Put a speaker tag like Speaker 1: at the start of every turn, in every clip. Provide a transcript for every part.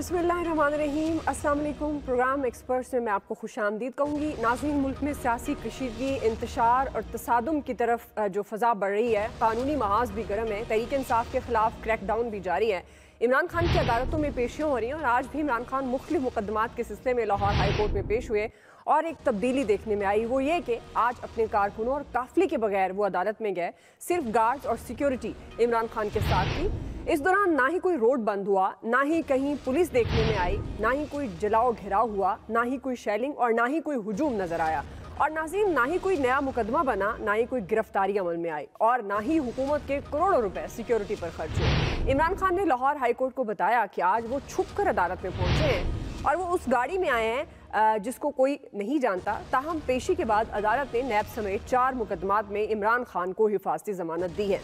Speaker 1: बिस्मिल्लाहिर्रहमानिर्रहीम, अस्सलाम वालेकुम। प्रोग्राम एक्सपर्ट्स में मैं आपको खुशामदीद कहूँगी। नाज़रीन, मुल्क में सियासी कशीदगी, इंतशार और तसादुम की तरफ जो फ़ज़ा बढ़ रही है, कानूनी महाज भी गर्म है, तहरीक इंसाफ के ख़िलाफ़ क्रैकडाउन भी जारी है। इमरान खान की अदालतों में पेशियाँ हो रही हैं और आज भी इमरान खान मुख्तलिफ मुकदमात के सिलसिले में लाहौर हाई कोर्ट में पेश हुए और एक तब्दीली देखने में आई। वो ये कि आज अपने कारकुनों और काफिले के बगैर वो अदालत में गए। सिर्फ गार्ड्स और सिक्योरिटी इमरान खान के साथ थी। इस दौरान ना ही कोई रोड बंद हुआ, ना ही कहीं पुलिस देखने में आई, ना ही कोई जलाओ घेराव हुआ, ना ही कोई शेलिंग और ना ही कोई हुजूम नजर आया। और नाज़रीन, ना ही कोई नया मुकदमा बना, ना ही कोई गिरफ्तारी अमल में आई और ना ही हुकूमत के करोड़ों रुपए सिक्योरिटी पर खर्च हुए। इमरान खान ने लाहौर हाई कोर्ट को बताया कि आज वो छुप कर अदालत में पहुंचे हैं और वो उस गाड़ी में आए हैं जिसको कोई नहीं जानता। ताहम पेशी के बाद अदालत ने नैब समेत 4 मुकदमात में इमरान खान को हिफाजती जमानत दी है।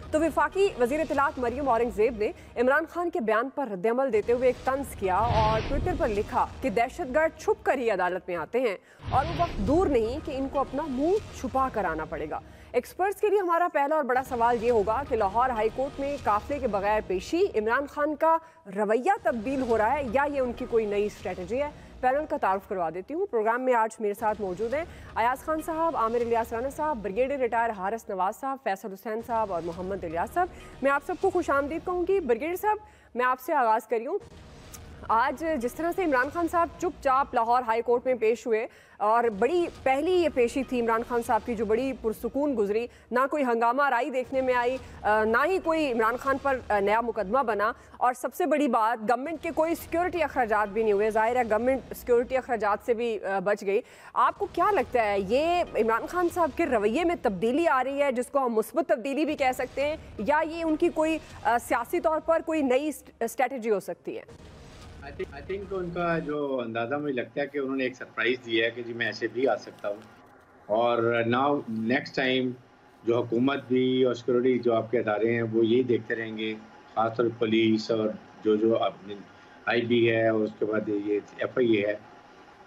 Speaker 1: तो वफाकी वज़ीर इत्तलात मरियम औरंगज़ेब ने इमरान खान के बयान पर रद्दअमल देते हुए एक तंज किया और ट्विटर पर लिखा कि दहशतगर्द छुप कर ही अदालत में आते हैं और वो वक्त दूर नहीं कि इनको अपना मुंह छुपा कर आना पड़ेगा। एक्सपर्ट्स के लिए हमारा पहला और बड़ा सवाल ये होगा कि लाहौर हाई कोर्ट में काफिले के बगैर पेशी, इमरान खान का रवैया तब्दील हो रहा है या ये उनकी कोई नई स्ट्रेटजी है। पैनल का तारुफ करवा देती हूँ। प्रोग्राम में आज मेरे साथ मौजूद हैं अयाज खान साहब, आमिर इलियास राना साहब, ब्रिगेडियर रिटायर हारिस नवाज साहब, फैसल हुसैन साहब और मोहम्मद इलियास साहब। मैं आप सबको खुशामदीद कहूँगी। ब्रिगेडियर साहब, मैं आपसे आगाज़ करी हूँ। आज जिस तरह से इमरान खान साहब चुपचाप लाहौर हाई कोर्ट में पेश हुए और बड़ी पहली ये पेशी थी इमरान खान साहब की जो बड़ी पुरसुकून गुजरी, ना कोई हंगामा राई देखने में आई, ना ही कोई इमरान खान पर नया मुकदमा बना और सबसे बड़ी बात, गवर्नमेंट के कोई सिक्योरिटी अखराजात भी नहीं हुए। जाहिर है गवर्नमेंट सिक्योरिटी अखराजात से भी बच गई। आपको क्या लगता है, ये इमरान खान साहब के रवैये में तब्दीली आ रही है जिसको हम मुस्बत तब्दीली भी कह सकते हैं, या ये उनकी कोई सियासी तौर पर कोई नई स्ट्रेटजी हो सकती है?
Speaker 2: आई थिंक तो उनका जो अंदाज़ा मुझे लगता है कि उन्होंने एक सरप्राइज़ दिया है कि जी मैं ऐसे भी आ सकता हूँ। और नाउ नेक्स्ट टाइम जो हुकूमत भी और सिक्योरिटी जो आपके अदारे हैं वो यही देखते रहेंगे, खासतौर पर पुलिस और जो अपने आईबी है और उसके बाद ये एफआई है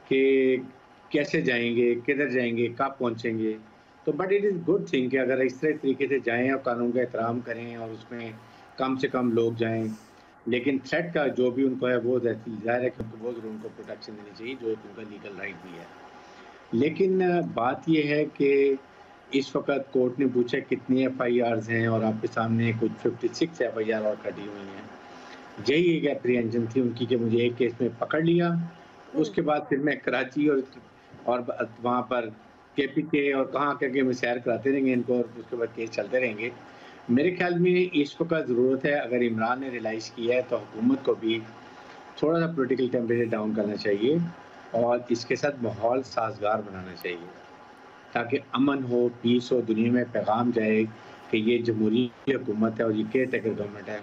Speaker 2: कि कैसे जाएंगे, किधर जाएंगे, कब पहुँचेंगे। तो but it is good thing कि अगर इस तरह तरीके से जाएँ और कानून का एहतराम करें और उसमें कम से कम लोग जाएँ, लेकिन थ्रेट का जो भी उनको है वो ज़ाहिर है कि वो ज़रूर उनको प्रोटेक्शन देनी चाहिए जो एक उनका लीगल राइट भी है। लेकिन बात ये है कि इस वक्त कोर्ट ने पूछा कितनी एफआईआर्स हैं और आपके सामने कुछ 56 एफआईआर और कटी हुई हैं। यही एक एप्रीहेंशन थी उनकी कि मुझे एक केस में पकड़ लिया, उसके बाद फिर मैं कराची और वहाँ पर केपीके और कहाँ के मैं सैर कराते रहेंगे इनको और उसके बाद केस चलते रहेंगे। मेरे ख्याल में इस वक्त ज़रूरत है, अगर इमरान ने रियलाइज़ किया है तो हुकूमत को भी थोड़ा सा पॉलिटिकल टेम्परेचर डाउन करना चाहिए और इसके साथ माहौल साजगार बनाना चाहिए ताकि अमन हो, पीस हो, दुनिया में पैगाम जाए कि ये जमहूरी हुकूमत है और ये केयर टेकर गवर्नमेंट है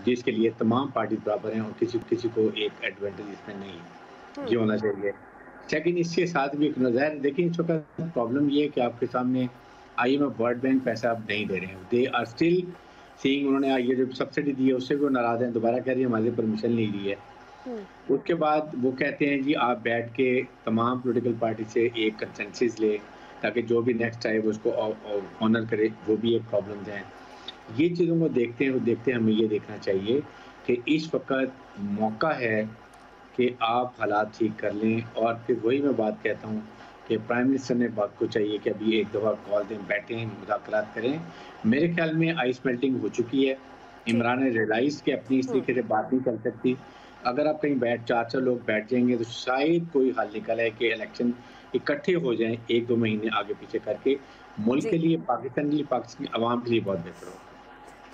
Speaker 2: जिसके लिए तमाम पार्टी बराबर हैं और किसी को एक एडवांटेज इसमें नहीं है। ये होना चाहिए। सेकंड, इसके साथ भी एक नज़र देखिए, इस वक्त प्रॉब्लम ये है कि आपके सामने IMF वर्ल्ड बैंक पैसा अब नहीं दे रहे हैं। दे आर स्टिल सीइंग, उन्होंने ये जो सब्सिडी दी है उससे भी वो नाराज़ हैं, दोबारा कह रही है हमारे परमिशन नहीं दी है। उसके बाद वो कहते हैं जी आप बैठ के तमाम पॉलिटिकल पार्टी से एक कंसेंसस ले ताकि जो भी नेक्स्ट आए वो उसको ऑनर करे, वो भी एक प्रॉब्लम है। ये चीज़ों को देखते हैं हमें ये देखना चाहिए कि इस वक्त मौका है कि आप हालात ठीक कर लें। और फिर वही मैं बात कहता हूँ कि प्राइम मिनिस्टर ने बात को चाहिए कि अभी एक दफ़ा कॉल दें, बैठें, मुज़ाकरात करें। मेरे ख्याल में आइस मेल्टिंग हो चुकी है। इमरान ने रियलाइज़ कि अपनी इस तरीके से बात नहीं कर सकती। अगर आप कहीं 4 लोग बैठ जाएंगे तो शायद कोई हल निकल है कि इलेक्शन इकट्ठे हो जाएं 1-2 महीने आगे पीछे करके, मुल्क के लिए, पाकिस्तान के लिए, पाकिस्तान की आवाम के लिए बहुत बेहतर होगा।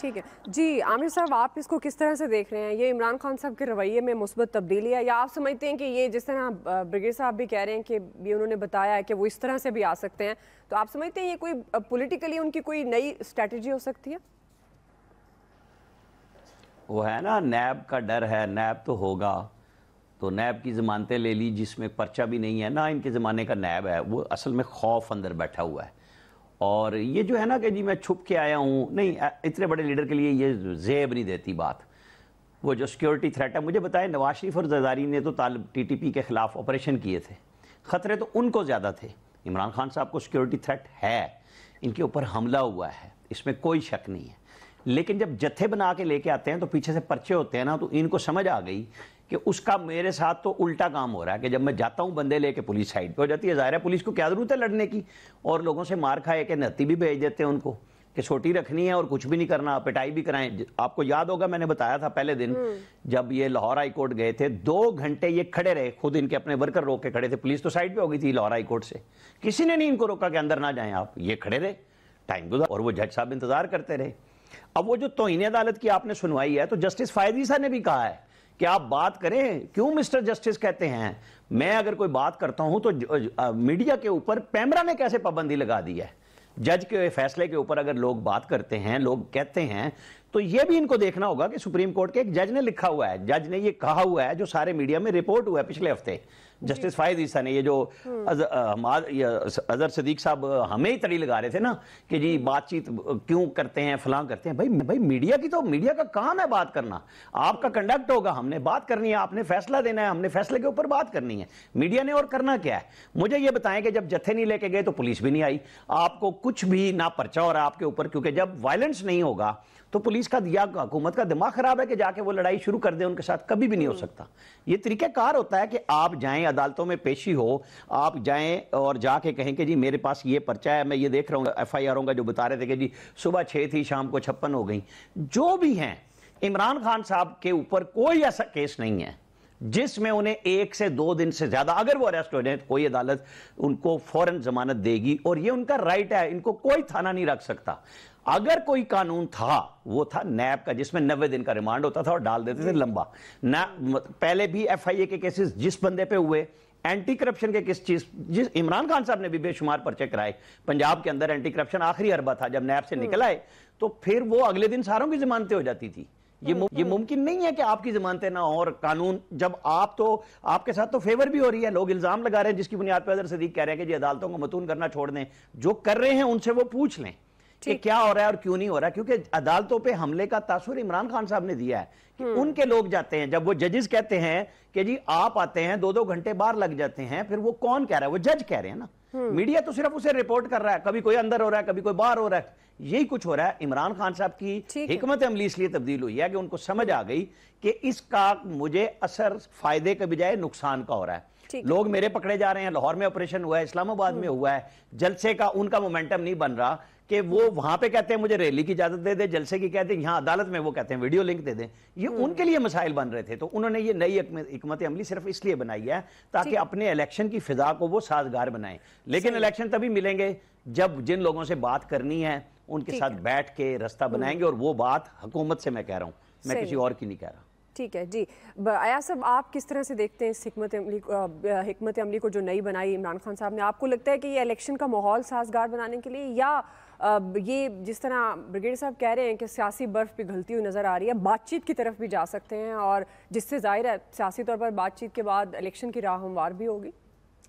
Speaker 1: ठीक है जी। आमिर साहब, आप इसको किस तरह से देख रहे हैं? ये इमरान खान साहब के रवैये में मुस्बत तब्दीली है या आप समझते हैं कि ये जिस तरह ब्रिगेड साहब भी कह रहे हैं कि ये उन्होंने बताया है कि वो इस तरह से भी आ सकते हैं, तो आप समझते हैं ये कोई पॉलिटिकली उनकी कोई नई स्ट्रेटजी हो सकती है?
Speaker 3: वो है ना, नैब का डर है, नैब तो होगा, तो नैब की ज़मानतें ले ली जिसमें पर्चा भी नहीं है ना, इनके ज़माने का नैब है, वो असल में खौफ अंदर बैठा हुआ है। और ये जो है ना कि जी मैं छुप के आया हूँ, नहीं, इतने बड़े लीडर के लिए ये जेब नहीं देती बात। वो जो सिक्योरिटी थ्रेट है, मुझे बताया नवाज शरीफ और जरदारी ने तो TTP के ख़िलाफ़ ऑपरेशन किए थे, ख़तरे तो उनको ज़्यादा थे। इमरान खान साहब को सिक्योरिटी थ्रेट है, इनके ऊपर हमला हुआ है, इसमें कोई शक नहीं है। लेकिन जब जत्थे बना के लेके आते हैं तो पीछे से पर्चे होते हैं ना, तो इनको समझ आ गई कि उसका मेरे साथ तो उल्टा काम हो रहा है कि जब मैं जाता हूं बंदे लेके पुलिस साइड पे हो जाती है। जाहिर है पुलिस को क्या जरूरत है लड़ने की, और लोगों से मार खाए के नत्ती भी भेज देते हैं उनको कि छोटी रखनी है और कुछ भी नहीं करना, पिटाई भी कराएं। आपको याद होगा मैंने बताया था पहले दिन जब ये लाहौर हाई कोर्ट गए थे, 2 घंटे ये खड़े रहे, खुद इनके अपने वर्कर रोक के खड़े थे, पुलिस तो साइड पे हो गई थी लाहौर हाई कोर्ट से, किसी ने नहीं इनको रोका कि अंदर ना जाएं आप, ये खड़े रहे टाइम गुजार, और वो जज साहब इंतजार करते रहे। अब वो जो तौहीन अदालत की आपने सुनवाई है, तो जस्टिस फायदी साहब ने भी कहा है कि आप बात करें, क्यों मिस्टर जस्टिस कहते हैं, मैं अगर कोई बात करता हूं तो मीडिया के ऊपर पैमरा ने कैसे पाबंदी लगा दी है। जज के फैसले के ऊपर अगर लोग बात करते हैं, लोग कहते हैं, तो ये भी इनको देखना होगा कि सुप्रीम कोर्ट के एक जज ने लिखा हुआ है, जज ने ये कहा हुआ है, जो सारे मीडिया में रिपोर्ट हुआ है पिछले हफ्ते, जस्टिस फायद ईसा ने, ये जो अजहर सदीक साहब हमें ही तड़ी लगा रहे थे ना कि जी बातचीत क्यों करते हैं, फलां करते हैं। भाई मीडिया की तो मीडिया का काम है बात करना, आपका कंडक्ट होगा, हमने बात करनी है, आपने फैसला देना है, हमने फैसले के ऊपर बात करनी है। मीडिया ने और करना क्या है? मुझे ये बताएं कि जब जत्थे नहीं लेके गए तो पुलिस भी नहीं आई, आपको कुछ भी ना पर्चा हो रहा है आपके ऊपर, क्योंकि जब वायलेंस नहीं होगा तो पुलिस का या हुकूमत का दिमाग खराब है कि जाके वो लड़ाई शुरू कर दे उनके साथ, कभी भी नहीं हो सकता। ये तरीक़ाकार होता है कि आप जाएं, अदालतों में पेशी हो, आप जाएं और जाके कहें कि जी मेरे पास ये पर्चा है, मैं ये देख रहा हूँ FIR का जो बता रहे थे कि जी सुबह 6 थी शाम को 56 हो गई। जो भी हैं, इमरान खान साहब के ऊपर कोई ऐसा केस नहीं है जिसमें उन्हें 1 से 2 दिन से ज्यादा अगर वो अरेस्ट हो जाए तो कोई अदालत उनको फौरन जमानत देगी, और ये उनका राइट है, इनको कोई थाना नहीं रख सकता। अगर कोई कानून था वो था नैब का, जिसमें 90 दिन का रिमांड होता था और डाल देते थे लंबा ना। पहले भी FIA के केसेस जिस बंदे पे हुए, एंटी करप्शन के किस चीज, जिस इमरान खान साहब ने भी बेशुमार पर्चे कराए पंजाब के अंदर, एंटी करप्शन आखिरी अरबा था जब नैब से निकल आए, तो फिर वो अगले दिन सारों की जमानतें हो जाती थी। ये मुमकिन नहीं है कि आपकी जमानतें ना, और कानून जब आप तो आपके साथ तो फेवर भी हो रही है, लोग इल्जाम लगा रहे हैं जिसकी बुनियाद पर अजहर सदीक कह रहे हैं कि जी अदालतों को मतून करना छोड़ दें, जो कर रहे हैं उनसे वो पूछ लें कि क्या हो रहा है और क्यों नहीं हो रहा है। क्योंकि अदालतों पे हमले का तासुर इमरान खान साहब ने दिया है कि उनके लोग जाते हैं, जब वो जजेस कहते हैं कि जी आप आते हैं 2-2 घंटे बाहर लग जाते हैं, फिर वो कौन कह रहा है? वो जज कह रहे हैं ना। मीडिया तो सिर्फ उसे रिपोर्ट कर रहा है, कभी कोई अंदर हो रहा है, कभी कोई बाहर हो रहा है, यही कुछ हो रहा है। इमरान खान साहब की हिकमत अमली इसलिए तब्दील हुई है कि उनको समझ आ गई कि इसका मुझे असर फायदे के बजाय नुकसान का हो रहा है। लोग मेरे पकड़े जा रहे हैं, लाहौर में ऑपरेशन हुआ है, इस्लामाबाद में हुआ है, जलसे का उनका मोमेंटम नहीं बन रहा कि वो वहां पे कहते हैं मुझे रैली की इजाजत दे दे, जलसे की कहते हैं, यहाँ अदालत में वो कहते हैं वीडियो लिंक दे दें। ये उनके लिए मसाइल बन रहे थे, तो उन्होंने ये नई हिकमत अमली सिर्फ इसलिए बनाई है ताकि अपने इलेक्शन की फिजा को वो साजगार बनाएं। लेकिन इलेक्शन तभी मिलेंगे जब जिन लोगों से बात करनी है उनके साथ बैठ के रास्ता बनाएंगे, और वो बात हुकूमत से मैं कह रहा हूँ, मैं किसी और की नहीं कह रहा।
Speaker 1: ठीक है जी। अयाज साहब, आप किस तरह से देखते हैं इस हिकमत अमली को जो नई बनाई इमरान खान साहब ने? आपको लगता है कि ये इलेक्शन का माहौल साजगार बनाने के लिए, या ये जिस तरह ब्रिगेडियर साहब कह रहे हैं कि सियासी बर्फ पिघलती हुई नज़र आ रही है, बातचीत की तरफ भी जा सकते हैं, और जिससे जाहिर है सियासी तौर पर बातचीत के बाद इलेक्शन की राह हमवार भी होगी?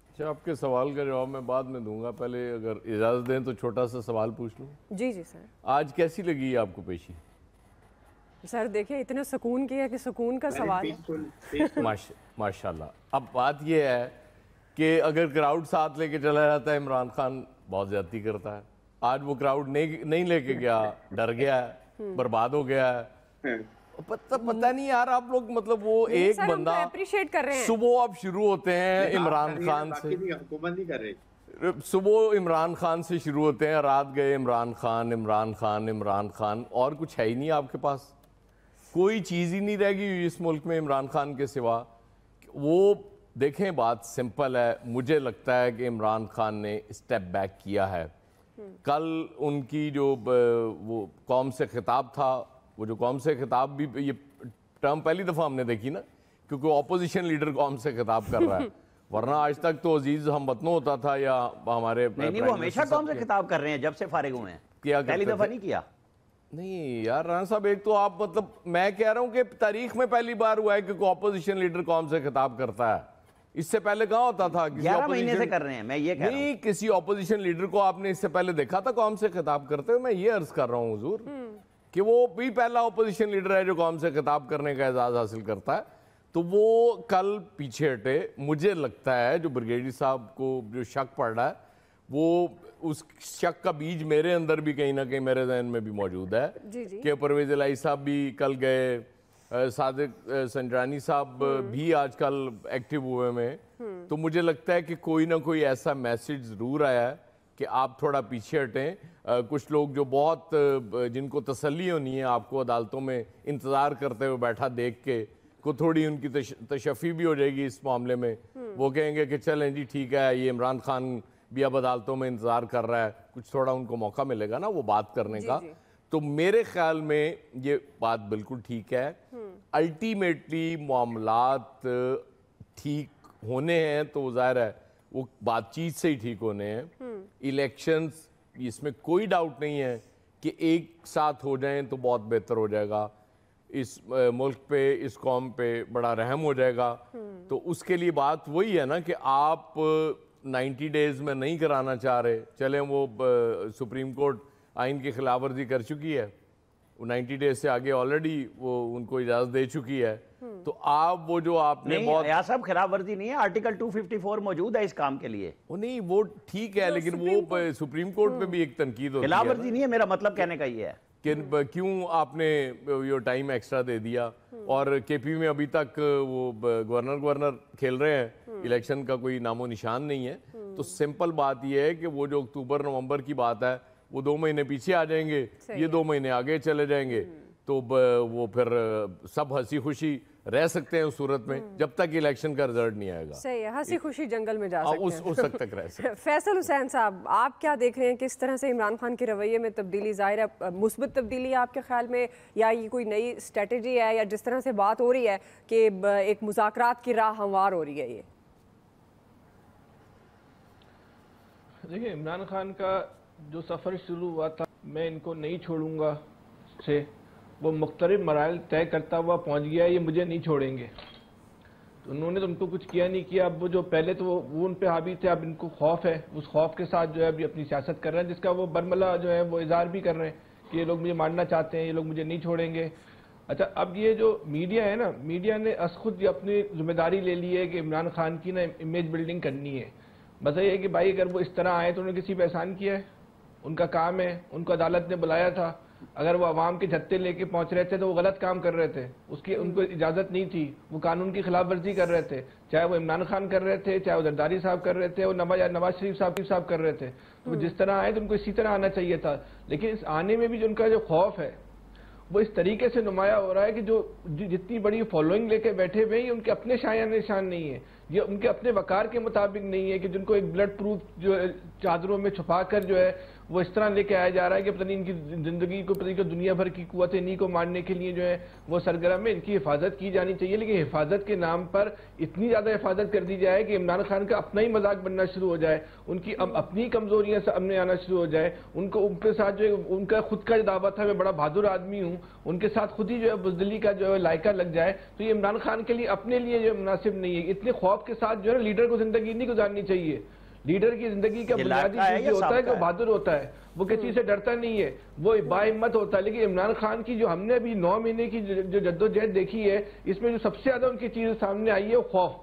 Speaker 4: अच्छा, आपके सवाल का जवाब मैं बाद में दूंगा, पहले अगर इजाज़त दें तो छोटा सा सवाल पूछ लूँ।
Speaker 1: जी जी सर।
Speaker 4: आज कैसी लगी आपको पेशी?
Speaker 1: सर देखिए, इतने सुकून की है कि सुकून का सवाल है।
Speaker 4: माशाल्लाह। अब बात यह है कि अगर क्राउड साथ लेके चला जाता है, इमरान खान बहुत ज्यादती करता है। आज वो क्राउड नहीं लेके गया, डर गया है, बर्बाद हो गया है। पता नहीं यार, आप लोग मतलब वो एक बंदा
Speaker 1: अप्रिशिएट कर रहे हैं।
Speaker 4: सुबह अब शुरू होते हैं इमरान खान से,
Speaker 2: हुकूमत नहीं कर रही,
Speaker 4: सुबह इमरान खान से शुरू होते हैं, रात गए इमरान खान इमरान खान इमरान खान, और कुछ है ही नहीं आपके पास, कोई चीज़ ही नहीं रह गई इस मुल्क में इमरान खान के सिवा। वो देखें, बात सिंपल है, मुझे लगता है कि इमरान खान ने स्टेप बैक किया है। कल उनकी जो वो कौम से खिताब था, वो जो कौम से खिताब भी, ये टर्म पहली दफ़ा हमने देखी ना, क्योंकि ऑपोजिशन लीडर कौम से खिताब कर रहा है, वरना आज तक तो अजीज हम वतनों होता था या हमारे
Speaker 3: नहीं, वो हमेशा कौम से खिताब कर रहे हैं जब से फारिग हुए हैं, पहली दफ़ा नहीं किया।
Speaker 4: नहीं यार राना साहब, एक तो आप मतलब, मैं कह रहा हूं कि तारीख में पहली बार हुआ है कि ऑपोजिशन लीडर कौम से खिताब करता है। इससे पहले कहाँ होता था?
Speaker 3: 11 महीने से कर रहे हैं, मैं ये कह रहा हूं।
Speaker 4: किसी ऑपोजिशन लीडर को आपने इससे पहले देखा था कौम से खिताब करते हुए? मैं ये अर्ज कर रहा हूँ हुजूर कि वो भी पहला ऑपोजिशन लीडर है जो कौम से खिताब करने का एजाज हासिल करता है। तो वो कल पीछे हटे। मुझे लगता है जो ब्रिगेडियर साहब को जो शक पड़ रहा है, वो उस शक का बीज मेरे अंदर भी कहीं ना कहीं मेरे जहन में भी मौजूद है कि परवेज इलाही साहब भी कल गए, सादिक संजरानी साहब भी आजकल एक्टिव हुए में, तो मुझे लगता है कि कोई ना कोई ऐसा मैसेज ज़रूर आया है कि आप थोड़ा पीछे हटें। कुछ लोग जो बहुत जिनको तसल्ली होनी है आपको अदालतों में इंतज़ार करते हुए बैठा देख के, को थोड़ी उनकी तशफ़ी भी हो जाएगी इस मामले में। वो कहेंगे कि चलें जी ठीक है, ये इमरान खान भी अब अदालतों में इंतज़ार कर रहा है, कुछ थोड़ा उनको मौका मिलेगा ना वो बात करने का। तो मेरे ख्याल में ये बात बिल्कुल ठीक है। अल्टीमेटली मामलात ठीक होने हैं तो ज़ाहिर है वो बातचीत से ही ठीक होने हैं। इलेक्शंस, इसमें कोई डाउट नहीं है कि एक साथ हो जाएं तो बहुत बेहतर हो जाएगा, इस मुल्क पे, इस कौम पे बड़ा रहम हो जाएगा। तो उसके लिए बात वही है ना कि आप 90 डेज में नहीं कराना चाह रहे, चलें वो सुप्रीम कोर्ट आइन की खिलाफ वर्जी कर चुकी है, वो 90 डेज से आगे ऑलरेडी वो उनको इजाजत दे चुकी है। तो आप वो जो आपने बहुत
Speaker 3: यहाँ सब खिलाफ वर्जी नहीं है, आर्टिकल 254 मौजूद है इस काम के लिए।
Speaker 4: वो नहीं, वो ठीक है, लेकिन वो सुप्रीम कोर्ट पे भी एक तनकीद होती है।
Speaker 3: खिलाफ वर्जी नहीं है, मेरा मतलब कहने का ये है
Speaker 4: कि क्यों आपने ये टाइम एक्स्ट्रा दे दिया। और केपी में अभी तक वो गवर्नर खेल रहे हैं, इलेक्शन का कोई नामो निशान नहीं है। तो सिंपल बात यह है कि वो जो अक्टूबर नवंबर की बात है वो 2 महीने पीछे आ जाएंगे, ये 2 महीने आगे चले जाएंगे। तो वो फिर सब हंसी खुशी रह सकते हैं उस सूरत में जब तक इलेक्शन का रिजल्ट नहीं आएगा।
Speaker 1: सही है, हंसी खुशी जंगल में जा सकते हैं
Speaker 4: उस हद तक रह सकते हैं।
Speaker 1: फैसल हुसैन साहब, आप क्या देख रहे हैं, किस तरह से इमरान खान के रवैये में तब्दीली, ज़ाहिर है मुस्बत तब्दीली है आपके ख्याल में, या ये कोई नई स्ट्रेटजी है, या जिस तरह से बात हो रही है कि एक मुज़ाकरात की राह हमवार हो रही है? ये
Speaker 5: देखिए, इमरान खान का जो सफ़र शुरू हुआ था मैं इनको नहीं छोड़ूंगा से, वो मुख्तलिफ मराइल तय करता हुआ पहुंच गया, ये मुझे नहीं छोड़ेंगे। तो उन्होंने तो उनको कुछ किया नहीं किया। अब वो जो पहले तो वो उन पे हावी थे, अब इनको खौफ है, उस खौफ के साथ जो है अभी अपनी सियासत कर रहे हैं, जिसका वो बरमला जो है वो इजहार भी कर रहे हैं कि ये लोग मुझे मारना चाहते हैं, ये लोग मुझे नहीं छोड़ेंगे। अच्छा, अब ये जो मीडिया है ना, मीडिया ने खुद अपनी जिम्मेदारी ले ली है कि इमरान खान की ना इमेज बिल्डिंग करनी है। बस ये है कि भाई अगर वो इस तरह आए तो उन्होंने किसी पे एहसान किया है? उनका काम है, उनको अदालत ने बुलाया था, अगर वो अवाम के झत्ते लेके पहुंच रहे थे तो वो गलत काम कर रहे थे, उसकी उनको इजाजत नहीं थी, वो कानून की खिलाफ वर्जी कर रहे थे, चाहे वो इमरान खान कर रहे थे, चाहे वो जरदारी साहब कर रहे थे, वो नवाज शरीफ साहब कर रहे थे। तो जिस तरह आए तो उनको इसी तरह आना चाहिए था। लेकिन इस आने में भी जो उनका जो खौफ है वो इस तरीके से नुमाया हो रहा है कि जो जितनी बड़ी फॉलोइंग लेके बैठे हुए हैं, उनके अपने शायान निशान नहीं है, ये उनके अपने वकार के मुताबिक नहीं है, कि जिनको एक ब्लड प्रूफ जो चादरों में छुपाकर जो है वो इस तरह लेके आया जा रहा है कि पता नहीं इनकी जिंदगी को, पता नहीं कि दुनिया भर की कुव्वतें इन्हीं को मारने के लिए जो है वो सरगर्म है। इनकी हिफाजत की जानी चाहिए, लेकिन हिफाजत के नाम पर इतनी ज्यादा हिफाजत कर दी जाए कि इमरान खान का अपना ही मजाक बनना शुरू हो जाए, उनकी अपनी कमजोरियां सामने आना शुरू हो जाए, उनको उनके साथ जो है उनका खुद का दावा था मैं बड़ा बहादुर आदमी हूँ, उनके साथ खुद ही जो है बुजदली का जो है लायका लग जाए, तो ये इमरान खान के लिए अपने लिए जो मुनासिब नहीं है। इतने खौफ के साथ जो है लीडर को जिंदगी नहीं गुजारनी चाहिए। लीडर की जिंदगी का बुनियादी चीज होता है कि बहादुर होता है, वो किसी से डरता नहीं है, वो बाहिम्मत होता है। लेकिन इमरान खान की जो हमने अभी 9 महीने की जो जद्दोजहद देखी है, इसमें जो सबसे ज्यादा उनकी चीज सामने आई है वो खौफ,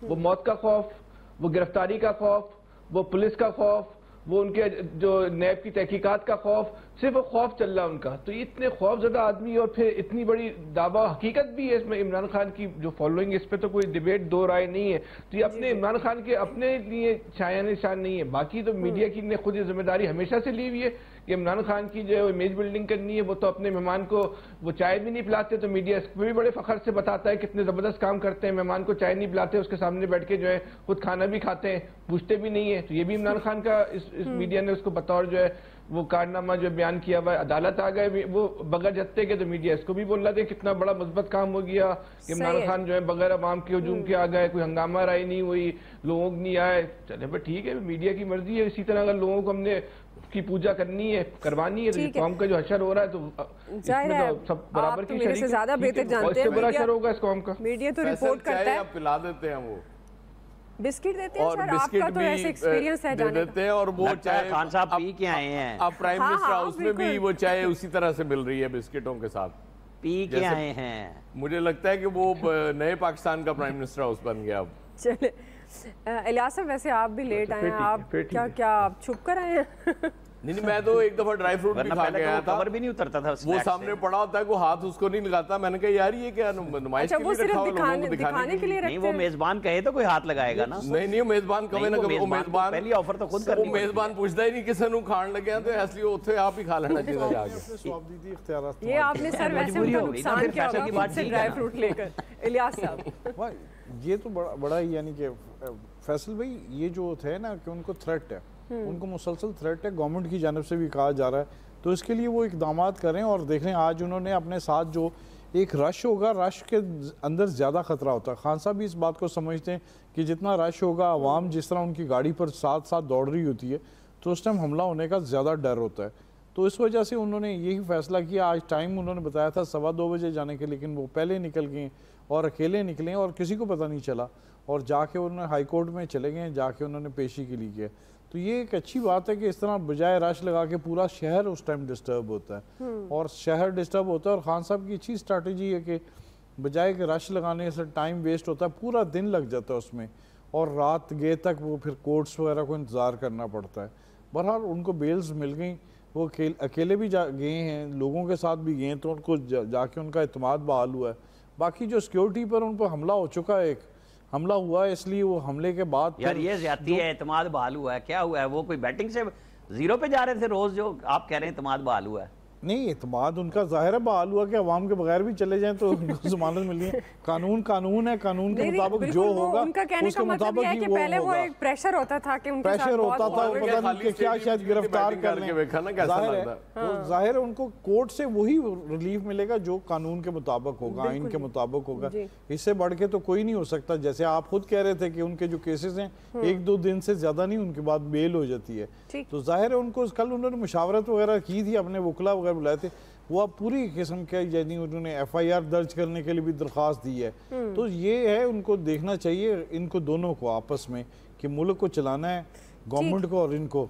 Speaker 5: वो मौत का खौफ, वो गिरफ्तारी का खौफ, वो पुलिस का खौफ, वो उनके जो नैब की तहकीकात का खौफ, सिर्फ वो खौफ चल रहा उनका। तो इतने खौफजदा आदमी और फिर इतनी बड़ी दावा, हकीकत भी है इसमें इमरान खान की जो फॉलोइंग, इस पे तो कोई डिबेट दो राय नहीं है। तो ये अपने इमरान खान के अपने लिए छाया निशान नहीं है। बाकी तो मीडिया की ने खुद ये जिम्मेदारी हमेशा से ली हुई है कि इमरान खान की जो इमेज बिल्डिंग करनी है। वो तो अपने मेहमान को वो चाय भी नहीं पिलाते, तो मीडिया इस पर भी बड़े फखर से बताता है कितने जबरदस्त काम करते हैं, मेहमान को चाय नहीं पिलाते, उसके सामने बैठ के जो है खुद खाना भी खाते हैं, पूछते भी नहीं है। तो ये भी इमरान खान का इस मीडिया ने उसको बतौर जो है वो कारनामा जो बयान किया हुआ है। अदालत आ गए वो बगैर जत्ते के, तो मीडिया इसको भी बोल रहा था कितना बड़ा मुस्बत काम हो गया, इमरान खान जो है बगैर अवाम के हुजूम के आ गए, कोई हंगामा राय नहीं हुई, लोग नहीं आए। चले भाई ठीक है, मीडिया की मर्जी है। इसी तरह अगर लोगों को हमने की पूजा करनी है, करवानी है, तो कौम का जो हशर हो रहा है तो इसमें तो सब बराबर की शरीक है।
Speaker 1: ज्यादा बेहतर जानते हैं,
Speaker 5: बड़ा हशर होगा इस कौम का।
Speaker 1: मीडिया तो रिपोर्ट करता है,
Speaker 4: पिला देते हैं, वो
Speaker 1: बिस्किट देते हैं सर, आपका तो ऐसे एक्सपीरियंस है जाने
Speaker 4: देते हैं। और वो चाय
Speaker 3: खान साहब पी के आए हैं,
Speaker 4: अब प्राइम मिनिस्टर हाउस में भी वो चाय उसी तरह से मिल रही है बिस्किटों के साथ,
Speaker 3: पी के आए हैं।
Speaker 4: मुझे लगता है कि वो नए पाकिस्तान का प्राइम मिनिस्टर हाउस बन गया अब।
Speaker 1: चले इलियास साहब, वैसे आप भी लेट आए हैं, आप क्या आप छुप कर आए हैं?
Speaker 4: नहीं मैं तो एक दफा ड्राई फ्रूट भी खा के आया था,
Speaker 3: कवर भी नहीं उतरता था
Speaker 4: वो सामने पड़ा होता है, कोई हाथ उसको नहीं लगाता। मैंने कहा यार ये क्या नुमाइश के लिए रखा हुआ, लोगों को दिखाने के लिए।
Speaker 3: नहीं वो मेजबान कहे तो कोई हाथ लगाएगा ना।
Speaker 4: नहीं वो मेजबान कभी ना कभी, वो मेजबान
Speaker 3: पहली ऑफर तो खुद करनी,
Speaker 4: वो मेजबान पूछता ही नहीं किसी को खाण लगे तो इसलिए उत्थे आप ही खा लेना चाहिए जाके।
Speaker 1: ये आपने सर वैसे उनका नुकसान क्या होगा खुद से ड्राई फ्रूट लेकर। इलियास साहब
Speaker 6: ये तो बड़ा ही यानी कि फैसल भाई ये जो थे ना कि उनको थ्रेट है, उनको मुसलसल थ्रेट है, गवर्नमेंट की जानब से भी कहा जा रहा है, तो इसके लिए वो इकदाम करें। और देख लें आज उन्होंने अपने साथ जो एक रश होगा, रश के अंदर ज़्यादा ख़तरा होता है। खान साहब भी इस बात को समझते हैं कि जितना रश होगा, आवाम जिस तरह उनकी गाड़ी पर साथ साथ दौड़ रही होती है, तो उस टाइम हमला होने का ज़्यादा डर होता है। तो इस वजह से उन्होंने यही फैसला किया। आज टाइम उन्होंने बताया था 2:15 बजे जाने के, लेकिन वो पहले निकल गए और अकेले निकले और किसी को पता नहीं चला, और जाके उन्होंने हाई कोर्ट में चले गए, जाके उन्होंने पेशी के लिए किया। तो ये एक अच्छी बात है कि इस तरह बजाय रश लगा के पूरा शहर उस टाइम डिस्टर्ब होता है, और शहर डिस्टर्ब होता है। और खान साहब की अच्छी स्ट्रैटेजी है कि बजाय कि रश लगाने से टाइम वेस्ट होता है, पूरा दिन लग जाता है उसमें, और रात गए तक वो फिर कोर्ट्स वगैरह को इंतज़ार करना पड़ता है। बहरहाल उनको बेल्स मिल गई, वो अकेले भी गए हैं, लोगों के साथ भी गए, तो उनको जाके उनका एतमाद बहाल हुआ है। बाकी जो सिक्योरिटी पर उन पर हमला हो चुका है, एक हमला हुआ है, इसलिए वो हमले के बाद
Speaker 3: यार ये ज्यादती है, एतमाद बहाल हुआ है, क्या हुआ है? वो कोई बैटिंग से जीरो पे जा रहे थे रोज, जो आप कह रहे हैं एतमाद बहाल हुआ है?
Speaker 6: नहीं, एतमाद उनका जाहिर है बहाल हुआ कि अवाम के बगैर भी चले जाएं तो उनको जमानत मिली है। कानून है, कानून के मुताबिक जो होगा उसके मुताबिक ही वो
Speaker 1: पहले वो एक प्रेशर होता था कि उनके
Speaker 6: प्रेशर होता था, पता नहीं कि क्या शायद गिरफ्तार कर लें। जाहिर है उनको कोर्ट से वही रिलीफ मिलेगा जो कानून के मुताबिक होगा, आइन के मुताबिक होगा। इससे बढ़ के तो कोई नहीं हो सकता। जैसे आप खुद कह रहे थे कि उनके जो केसेस हैं 1-2 दिन से ज्यादा नहीं, उनके बाद बेल हो जाती है। तो जाहिर है उनको कल उन्होंने मुशावरत वगैरह की थी, अपने वकला वगैरह बुलाए थे, वो अब पूरी किस्म के यानी उन्होंने FIR दर्ज करने के लिए भी दरख्वास्त दी है। तो ये है, उनको देखना चाहिए इनको दोनों को आपस में कि मुल्क को चलाना है, गवर्नमेंट को और इनको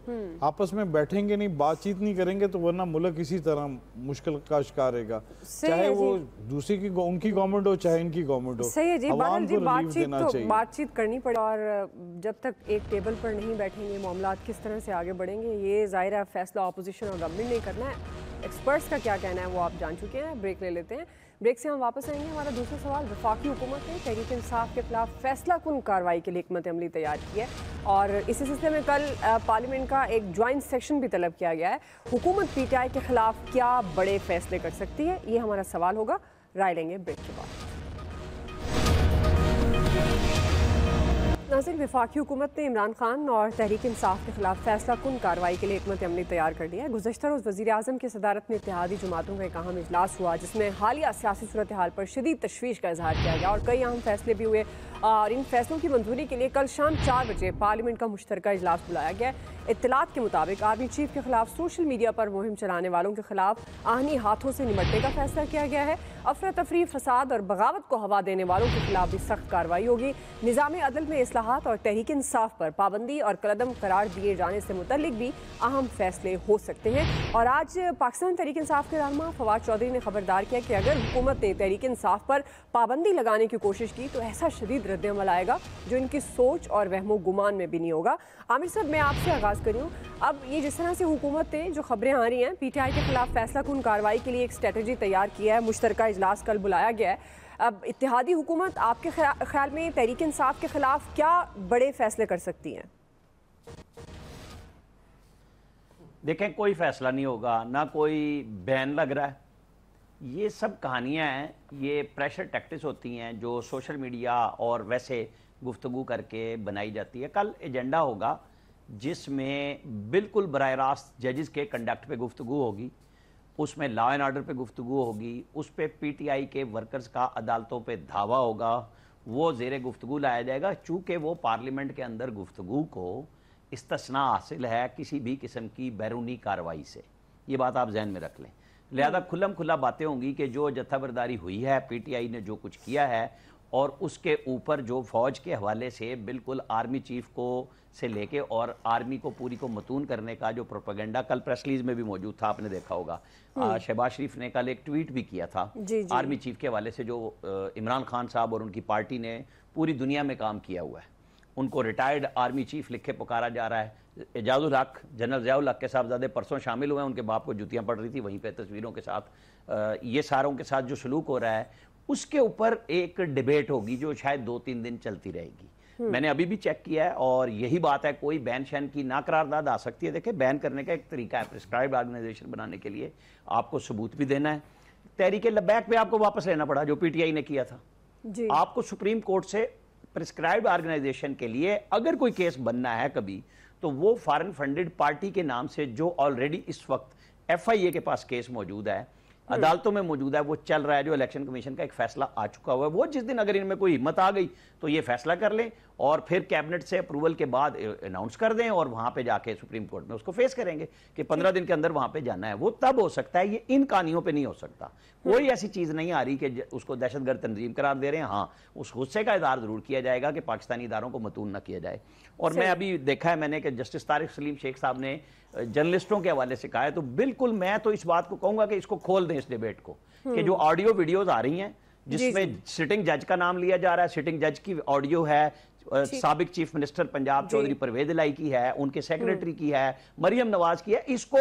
Speaker 6: आपस में बैठेंगे नहीं, बातचीत नहीं करेंगे तो वरना मुल्क इसी तरह मुश्किल का शिकार रहेगा, चाहे वो दूसरी की उनकी गवर्नमेंट हो चाहे इनकी गवर्नमेंट हो।
Speaker 1: सही है जी,
Speaker 6: आवाम को रिलीफ देना चाहिए।
Speaker 1: बातचीत करनी पड़े, और जब तक एक टेबल पर नहीं बैठेंगे मामला किस तरह से आगे बढ़ेंगे, ये जाहिर है फैसला अपोजिशन और गवर्नमेंट नहीं करना है। एक्सपर्ट्स का क्या कहना है वो आप जान चुके हैं। ब्रेक ले लेते हैं, ब्रेक से हम वापस आएंगे। हमारा दूसरा सवाल, वफाकी हुकूमत ने तहरीक इंसाफ के खिलाफ फैसला कुन कार्रवाई के लिए हिकमत अमली तैयार की है, और इसी सिलसिले में कल पार्लियामेंट का एक ज्वाइंट सेक्शन भी तलब किया गया है। हुकूमत PTI के खिलाफ क्या बड़े फैसले कर सकती है, ये हमारा सवाल होगा। राय लेंगे ब्रेक के बाद। नाज़रीन, वफाकी हुकूमत ने इमरान खान और तहरीक इंसाफ के खिलाफ फैसला कुन कार्रवाई के लिए हिकमत अमली तैयार कर लिया है। गुज़श्ता रोज़ वज़ीर आज़म की सदारत में इत्तेहादी जमातों का एक अहम इजलास हुआ, जिसमें हालिया सियासी सूरत हाल पर शदीद तशवीश का इजहार किया गया और कई अहम फैसले भी हुए। और इन फैसलों की मंजूरी के लिए कल शाम 4 बजे पार्लियामेंट का मुश्तरका इजलास बुलाया गया। इत्तलात के मुताबिक आर्मी चीफ के खिलाफ सोशल मीडिया पर मुहिम चलाने वालों के खिलाफ आहनी हाथों से निपटने का फैसला किया गया है। अफरा तफरी, फसाद और बगावत को हवा देने वालों के खिलाफ भी सख्त कार्रवाई होगी। निज़ाम अदल में इस्लाहात और तहरीक इंसाफ पर पाबंदी और कलदम करार दिए जाने से मुतल्लिक भी अहम फैसले हो सकते हैं। और आज पाकिस्तान तहरीक इंसाफ के रहनुमा फवाद चौधरी ने खबरदार किया कि अगर हुकूमत ने तहरीक इंसाफ पर पाबंदी लगाने की कोशिश की तो ऐसा शदीद रद्द-ए-अमल आएगा जो इनकी सोच और वहमो गुमान में भी नहीं होगा। आमिर साहब, मैं आपसे आगाज़ करूँ। अब ये जिस तरह से हुकूमत ने जो खबरें आ रही हैं, PTI के खिलाफ फैसला कुन कार्रवाई के लिए एक स्ट्रेटजी तैयार किया है, मुश्तरका इजलास कल बुलाया गया है। अब इत्तेहादी हुकूमत आपके ख्याल में तहरीक इंसाफ के खिलाफ क्या बड़े फैसले कर सकती हैं?
Speaker 3: देखें, कोई फैसला नहीं होगा, ना कोई बैन लग रहा है। ये सब कहानियां हैं, ये प्रेशर टैक्टिक्स होती हैं जो सोशल मीडिया और वैसे गुफ्तगू करके बनाई जाती है। कल एजेंडा होगा जिसमें बिल्कुल बराह रास्त जजेस के कंडक्ट पे गुफ्तगू होगी, उसमें लॉ एंड ऑर्डर पे गुफ्तगू होगी, उस पर PTI के वर्कर्स का अदालतों पे धावा होगा, वो ज़ेरे गुफ्तगू लाया जाएगा। चूँकि वो पार्लियामेंट के अंदर गुफ्तगू को इस्तिस्ना हासिल है किसी भी किस्म की बैरूनी कार्रवाई से, ये बात आप जहन में रख लें। लिहाजा खुल्लम खुल्ला बातें होंगी कि जो जत्थाबरदारी हुई है, PTI ने जो कुछ किया है, और उसके ऊपर जो फ़ौज के हवाले से बिल्कुल आर्मी चीफ को से लेके और आर्मी को पूरी को मतून करने का जो प्रोपेगेंडा कल प्रेस रिलीज में भी मौजूद था, आपने देखा होगा। शहबाज शरीफ ने कल एक ट्वीट भी किया था आर्मी चीफ के हवाले से, जो इमरान खान साहब और उनकी पार्टी ने पूरी दुनिया में काम किया हुआ है। उनको रिटायर्ड आर्मी चीफ लिख के पुकारा जा रहा है, एजाजुल हक, जनरल ज़ियाउल हक के साहबजादे परसों शामिल हुए हैं, उनके बाप को जूतियाँ पड़ रही थी वहीं पे तस्वीरों के साथ। ये सारों के साथ जो सलूक हो रहा है उसके ऊपर एक डिबेट होगी जो शायद 2-3 दिन चलती रहेगी। मैंने अभी भी चेक किया है और यही बात है, कोई बैन शैन की ना करारदाद आ सकती है। देखिए, बैन करने का एक तरीका है, प्रिस्क्राइब्ड ऑर्गेनाइजेशन बनाने के लिए आपको सबूत भी देना है। तहरीक लब्बैक पे आपको वापस लेना पड़ा जो पीटीआई ने किया था जी। आपको सुप्रीम कोर्ट से प्रिस्क्राइब्ड ऑर्गेनाइजेशन के लिए अगर कोई केस बनना है कभी, तो वो फॉरेन फंडेड पार्टी के नाम से जो ऑलरेडी इस वक्त एफआईए के पास केस मौजूद है, अदालतों में मौजूद है, वो चल रहा है, जो इलेक्शन कमीशन का एक फैसला आ चुका हुआ है, वो जिस दिन अगर इनमें कोई हिम्मत आ गई तो ये फैसला कर लें और फिर कैबिनेट से अप्रूवल के बाद अनाउंस कर दें और वहां पे जाके सुप्रीम कोर्ट में उसको फेस करेंगे कि 15 दिन के अंदर वहां पे जाना है। वो तब हो सकता है, ये इन कहानियों पे नहीं हो सकता। कोई ऐसी चीज नहीं आ रही कि उसको दहशतगर्द तंजीम करार दे रहे हैं। हाँ, उस गुस्से का इजहार जरूर किया जाएगा कि पाकिस्तानी इदारों को मतून न किया जाए। और मैं अभी देखा है मैंने कि जस्टिस तारिक सलीम शेख साहब ने जर्नलिस्टों के हवाले से कहा है, तो बिल्कुल मैं तो इस बात को कहूंगा कि इसको खोल दें इस डिबेट को, कि जो ऑडियो वीडियोज आ रही हैं जिसमें सिटिंग जज का नाम लिया जा रहा है, सिटिंग जज की ऑडियो है, साबिक चीफ मिनिस्टर पंजाब चौधरी परवेज इलाही की है, उनके सेक्रेटरी की है, मरियम नवाज की है, इसको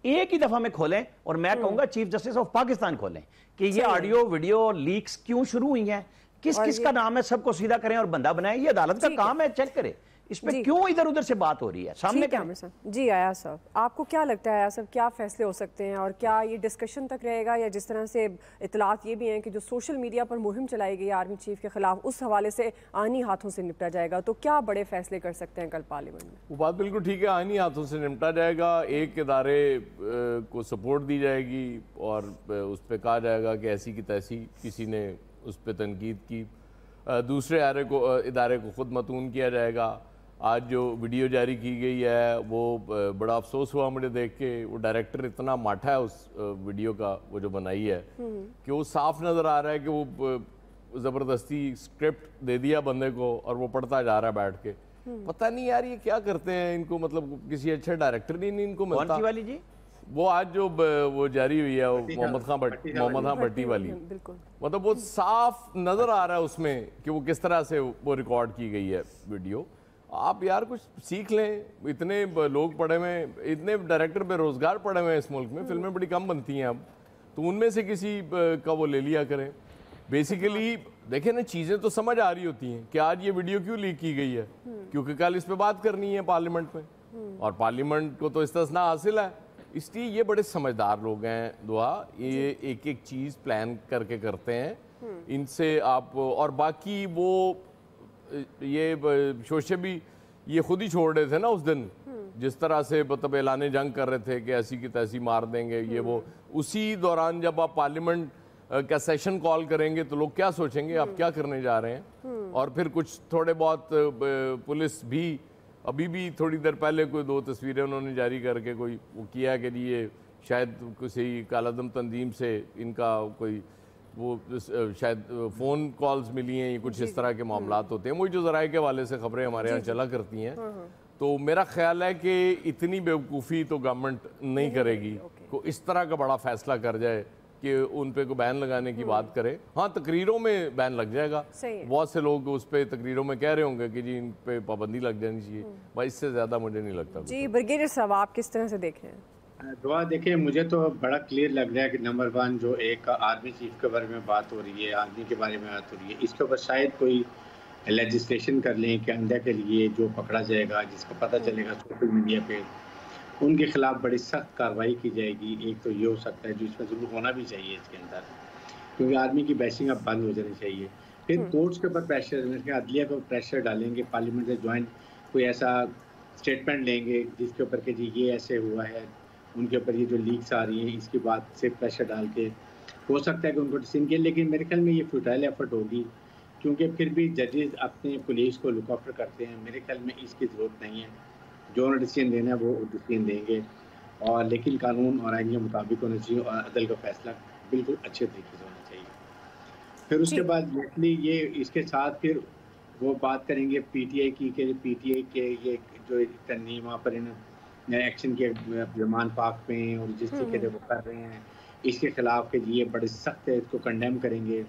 Speaker 3: एक ही दफा में खोलें और मैं कहूंगा चीफ जस्टिस ऑफ पाकिस्तान खोलें कि ये ऑडियो वीडियो लीक्स क्यों शुरू हुई हैं, किस किस का नाम है, सबको सीधा करें और बंदा बनाएं। ये अदालत का काम है, चेक करें इसमें क्यों इधर उधर से बात हो रही है सामने क्या।
Speaker 1: जी आया साहब, आपको क्या लगता है आया साहब, क्या फैसले हो सकते हैं और क्या ये डिस्कशन तक रहेगा, या जिस तरह से इतलात ये भी हैं कि जो सोशल मीडिया पर मुहिम चलाई गई आर्मी चीफ के खिलाफ, उस हवाले से आईनी हाथों से निपटा जाएगा, तो क्या बड़े फैसले कर सकते हैं कल पार्लियामेंट में?
Speaker 4: वो बात बिल्कुल ठीक है, आईनी हाथों से निपटा जाएगा, एक इदारे को सपोर्ट दी जाएगी और उस पर कहा जाएगा कि ऐसी की तैसी किसी ने उस पर तनकीद की, दूसरे इदारे को खुद मतून किया जाएगा। आज जो वीडियो जारी की गई है वो बड़ा अफसोस हुआ मुझे देख के, वो डायरेक्टर इतना माठा है उस वीडियो का, वो जो बनाई है कि वो साफ नज़र आ रहा है कि वो ज़बरदस्ती स्क्रिप्ट दे दिया बंदे को और वो पढ़ता जा रहा है बैठ के। पता नहीं यार ये क्या करते हैं, इनको मतलब किसी अच्छे डायरेक्टर नहीं इनको मिलता।
Speaker 3: कौन सी वाली जी?
Speaker 4: वो आज जो वो जारी हुई है मोहम्मद खान भट्टी वाली, मतलब वो साफ नज़र आ रहा है उसमें कि वो किस तरह से वो रिकॉर्ड की गई है वीडियो। आप यार कुछ सीख लें, इतने लोग पढ़े हुए हैं, इतने डायरेक्टर बेरोजगार पड़े हुए हैं इस मुल्क में, फिल्में बड़ी कम बनती हैं अब, तो उनमें से किसी का वो ले लिया करें। बेसिकली देखें ना, चीज़ें तो समझ आ रही होती हैं कि आज ये वीडियो क्यों लीक की गई है, क्योंकि कल इस पर बात करनी है पार्लियामेंट में और पार्लियामेंट को तो इस्तिस्ना हासिल है, इसलिए ये बड़े समझदार लोग हैं दुआ, ये एक एक चीज़ प्लान करके करते हैं। इनसे आप और बाकी वो ये शोशे भी ये खुद ही छोड़ रहे थे ना उस दिन, जिस तरह से मतलब ऐलान जंग कर रहे थे कि ऐसी की तैसी मार देंगे ये वो, उसी दौरान जब आप पार्लियामेंट का सेशन कॉल करेंगे तो लोग क्या सोचेंगे आप क्या करने जा रहे हैं। और फिर कुछ थोड़े बहुत पुलिस भी अभी भी थोड़ी देर पहले कोई 2 तस्वीरें उन्होंने जारी करके कोई वो किया कि ये शायद किसी कालादम तंजीम से इनका कोई वो शायद फ़ोन कॉल्स मिली हैं, ये कुछ इस तरह के मामलात होते हैं, वही जो ज़राए के वाले से खबरें हमारे यहाँ चला करती हैं। तो मेरा ख्याल है कि इतनी बेवकूफ़ी तो गवर्नमेंट नहीं करेगी को इस तरह का बड़ा फैसला कर जाए कि उन पे को बैन लगाने की बात करे। हाँ, तकरीरों में बैन लग जाएगा, बहुत से लोग उस पे तकरीरों में कह रहे होंगे कि जी इन पे पाबंदी लग जानी चाहिए, भाई इससे ज़्यादा मुझे नहीं लगता।
Speaker 1: जी ब्रिगेडियर साहब, आप किस तरह से देख रहे हैं?
Speaker 2: दुआ देखिए, मुझे तो बड़ा क्लियर लग रहा है कि नंबर 1 जो एक आर्मी चीफ के बारे में बात हो रही है, आर्मी के बारे में बात हो रही है, इसके ऊपर शायद कोई लेजिस्लेशन कर लें कि आइंदा के लिए जो पकड़ा जाएगा, जिसको पता चलेगा सोशल मीडिया पे, उनके खिलाफ बड़ी सख्त कार्रवाई की जाएगी। एक तो ये हो सकता है जो इसमें ज़रूर होना भी चाहिए इसके अंदर, क्योंकि आर्मी की बैशिंग अब बंद हो जानी चाहिए। फिर कोर्ट्स के ऊपर प्रेशर, अदलिया को प्रेशर डालेंगे, पार्लियामेंट से ज्वाइंट कोई ऐसा स्टेटमेंट लेंगे जिसके ऊपर कि जी ये ऐसे हुआ है, उनके ऊपर ये जो लीक्स आ रही हैं इसकी बात से प्रेशर डाल के हो सकता है कि उनको डिसीजन किया। लेकिन मेरे ख्याल में ये फ्यूटाइल एफर्ट होगी, क्योंकि फिर भी जजेस अपने पुलिस को लुक आफ्टर करते हैं। मेरे ख्याल में इसकी ज़रूरत नहीं है, जो उन्हें डिसीजन देना है वो डिसीजन देंगे, और लेकिन कानून और आइन के मुताबिक होना चाहिए और अदल का फैसला बिल्कुल अच्छे तरीके से होना चाहिए। फिर उसके बाद नेटली ये इसके साथ फिर वो बात करेंगे पीटीआई की, कि पीटीआई के ये जो तरनीमा पर इन एक्शन के जमान पाक में और जिस तरीके से वो कर रहे हैं इसके खिलाफ के जी ये बड़े सख्त है, इसको कंडेम करेंगे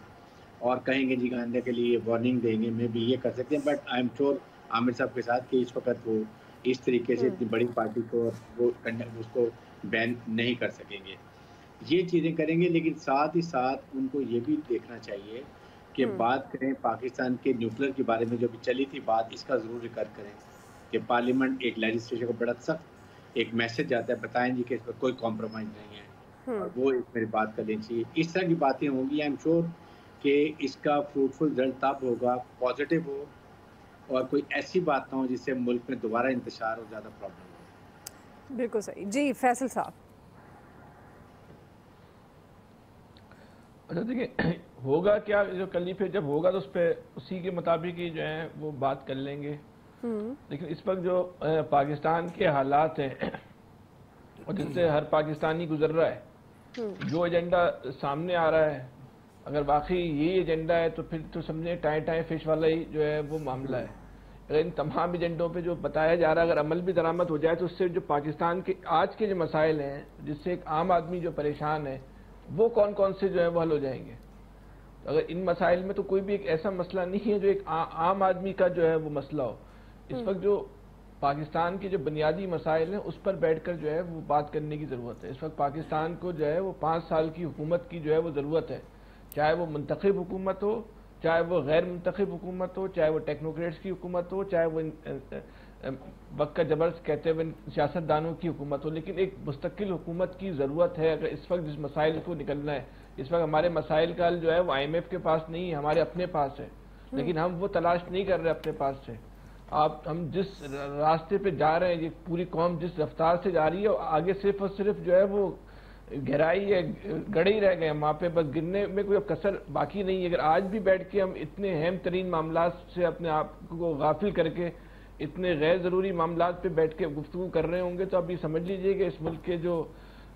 Speaker 2: और कहेंगे जी आइंदा के लिए वार्निंग देंगे। मैं भी ये कर सकते हैं, but I am sure Aamir साहब के साथ कि इस वक्त वो इस तरीके से इतनी बड़ी पार्टी को वो उसको बैन नहीं कर सकेंगे। ये चीज़ें करेंगे, लेकिन साथ ही साथ उनको ये भी देखना चाहिए कि बात करें पाकिस्तान के न्यूक्लियर के बारे में जो भी चली थी बात, इसका ज़रूर जिक्र करें कि पार्लियामेंट एक लेजिस्लेशन को बड़ा सख्त एक मैसेज आता है, बताएं जी कि इस पर कोई कॉम्प्रोमाइज़ नहीं है, और वो एक मेरी बात कर लेनी चाहिए। इस तरह की बातें होंगी, आई एम श्योर कि इसका फ्रूटफुल रिजल्ट तब होगा, पॉजिटिव हो और कोई ऐसी बात ना हो जिससे मुल्क में दोबारा इंतशार और ज़्यादा प्रॉब्लम हो।
Speaker 1: बिल्कुल सही जी। फैसल साहब,
Speaker 5: अच्छा देखिए होगा क्या, जो कल फिर जब होगा तो उस पर उसी के मुताबिक ही जो है वो बात कर लेंगे। लेकिन इस वक्त जो पाकिस्तान के हालात हैं और जिससे हर पाकिस्तानी गुजर रहा है, जो एजेंडा सामने आ रहा है, अगर वाकई यही एजेंडा है तो फिर तो समझे टाई टाई फिश वाला ही जो है वो मामला है। अगर इन तमाम एजेंडों पे जो बताया जा रहा है अगर अमल भी दरामद हो जाए तो उससे जो पाकिस्तान के आज के जो मसाइल हैं, जिससे एक आम आदमी जो परेशान है, वो कौन कौन से जो है वो हल हो जाएंगे। तो अगर इन मसाइल में तो कोई भी एक ऐसा मसला नहीं है जो एक आम आदमी का जो है वो मसला हो। इस वक्त जो पाकिस्तान के जो बुनियादी मसाइल हैं उस पर बैठकर जो है वो बात करने की ज़रूरत है। इस वक्त पाकिस्तान को जो है वो 5 साल की हुकूमत की जो है वो ज़रूरत है, चाहे वो मुंतखब हुकूमत हो, चाहे वो गैर मुंतखब हुकूमत हो, चाहे वो टेक्नोक्रेट्स की हुकूमत हो, चाहे वो वक्त का जबरदस्त कहते हुए सियासतदानों की हुकूमत हो, लेकिन एक मुस्तकिल हुकूमत की ज़रूरत है। अगर इस वक्त जिस मसाइल को निकलना है, इस वक्त हमारे मसाइल का हल जो है वो IMF के पास नहीं है, हमारे अपने पास है, लेकिन हम वो तलाश नहीं कर रहे अपने पास से। हम जिस रास्ते पे जा रहे हैं, ये पूरी कौम जिस रफ्तार से जा रही है, आगे सिर्फ और सिर्फ जो है वो गहराई है, गड़े ही रह गए हैं वहाँ पे, बस गिरने में कोई कसर बाकी नहीं है। अगर आज भी बैठ के हम इतने अहम तरीन मामला से अपने आप को गाफिल करके इतने गैर ज़रूरी मामला पे बैठ के गुफ्तगू कर रहे होंगे तो आप ये समझ लीजिए कि इस मुल्क के जो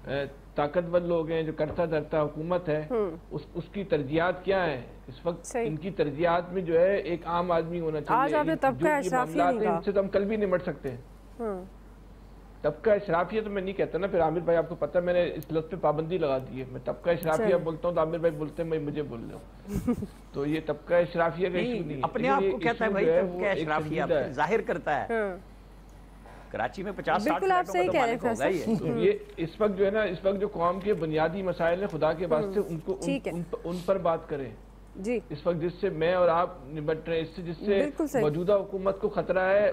Speaker 5: ताकतवर लोग हैं, जो करता धरता हुकूमत है, उसकी तरजीहात क्या है इस वक्त। इनकी तरजीहात में जो है एक आम आदमी होना चाहिए।
Speaker 1: आज आपने तबका इशराफिया नहीं कहा,
Speaker 5: इनसे तो हम कल भी निमट सकते हैं। तबका इशराफिया तो मैं नहीं कहता ना, फिर आमिर भाई आपको पता है मैंने इस लफ्ज़ पे पाबंदी लगा दी है। मैं तबका इशराफिया बोलता हूँ तो आमिर भाई बोलते हैं मैं मुझे बोल रहा हूँ। तो ये तबका इशराफिया का इशू नहीं है,
Speaker 3: अपने आप को कहता है भाई तबका इशराफिया जाहिर करता है। कराची में 50-60
Speaker 1: बिल्कुल आप सही कह रहे हैं
Speaker 5: फैसल। तो ये इस वक्त जो है ना, इस वक्त जो कौम के बुनियादी मसाइल है, खुदा के वास्ते उनको उन पर बात करें
Speaker 1: जी।
Speaker 5: इस वक्त जिससे मैं और आप निपट रहे हैं, इससे जिससे मौजूदा हुकूमत को खतरा है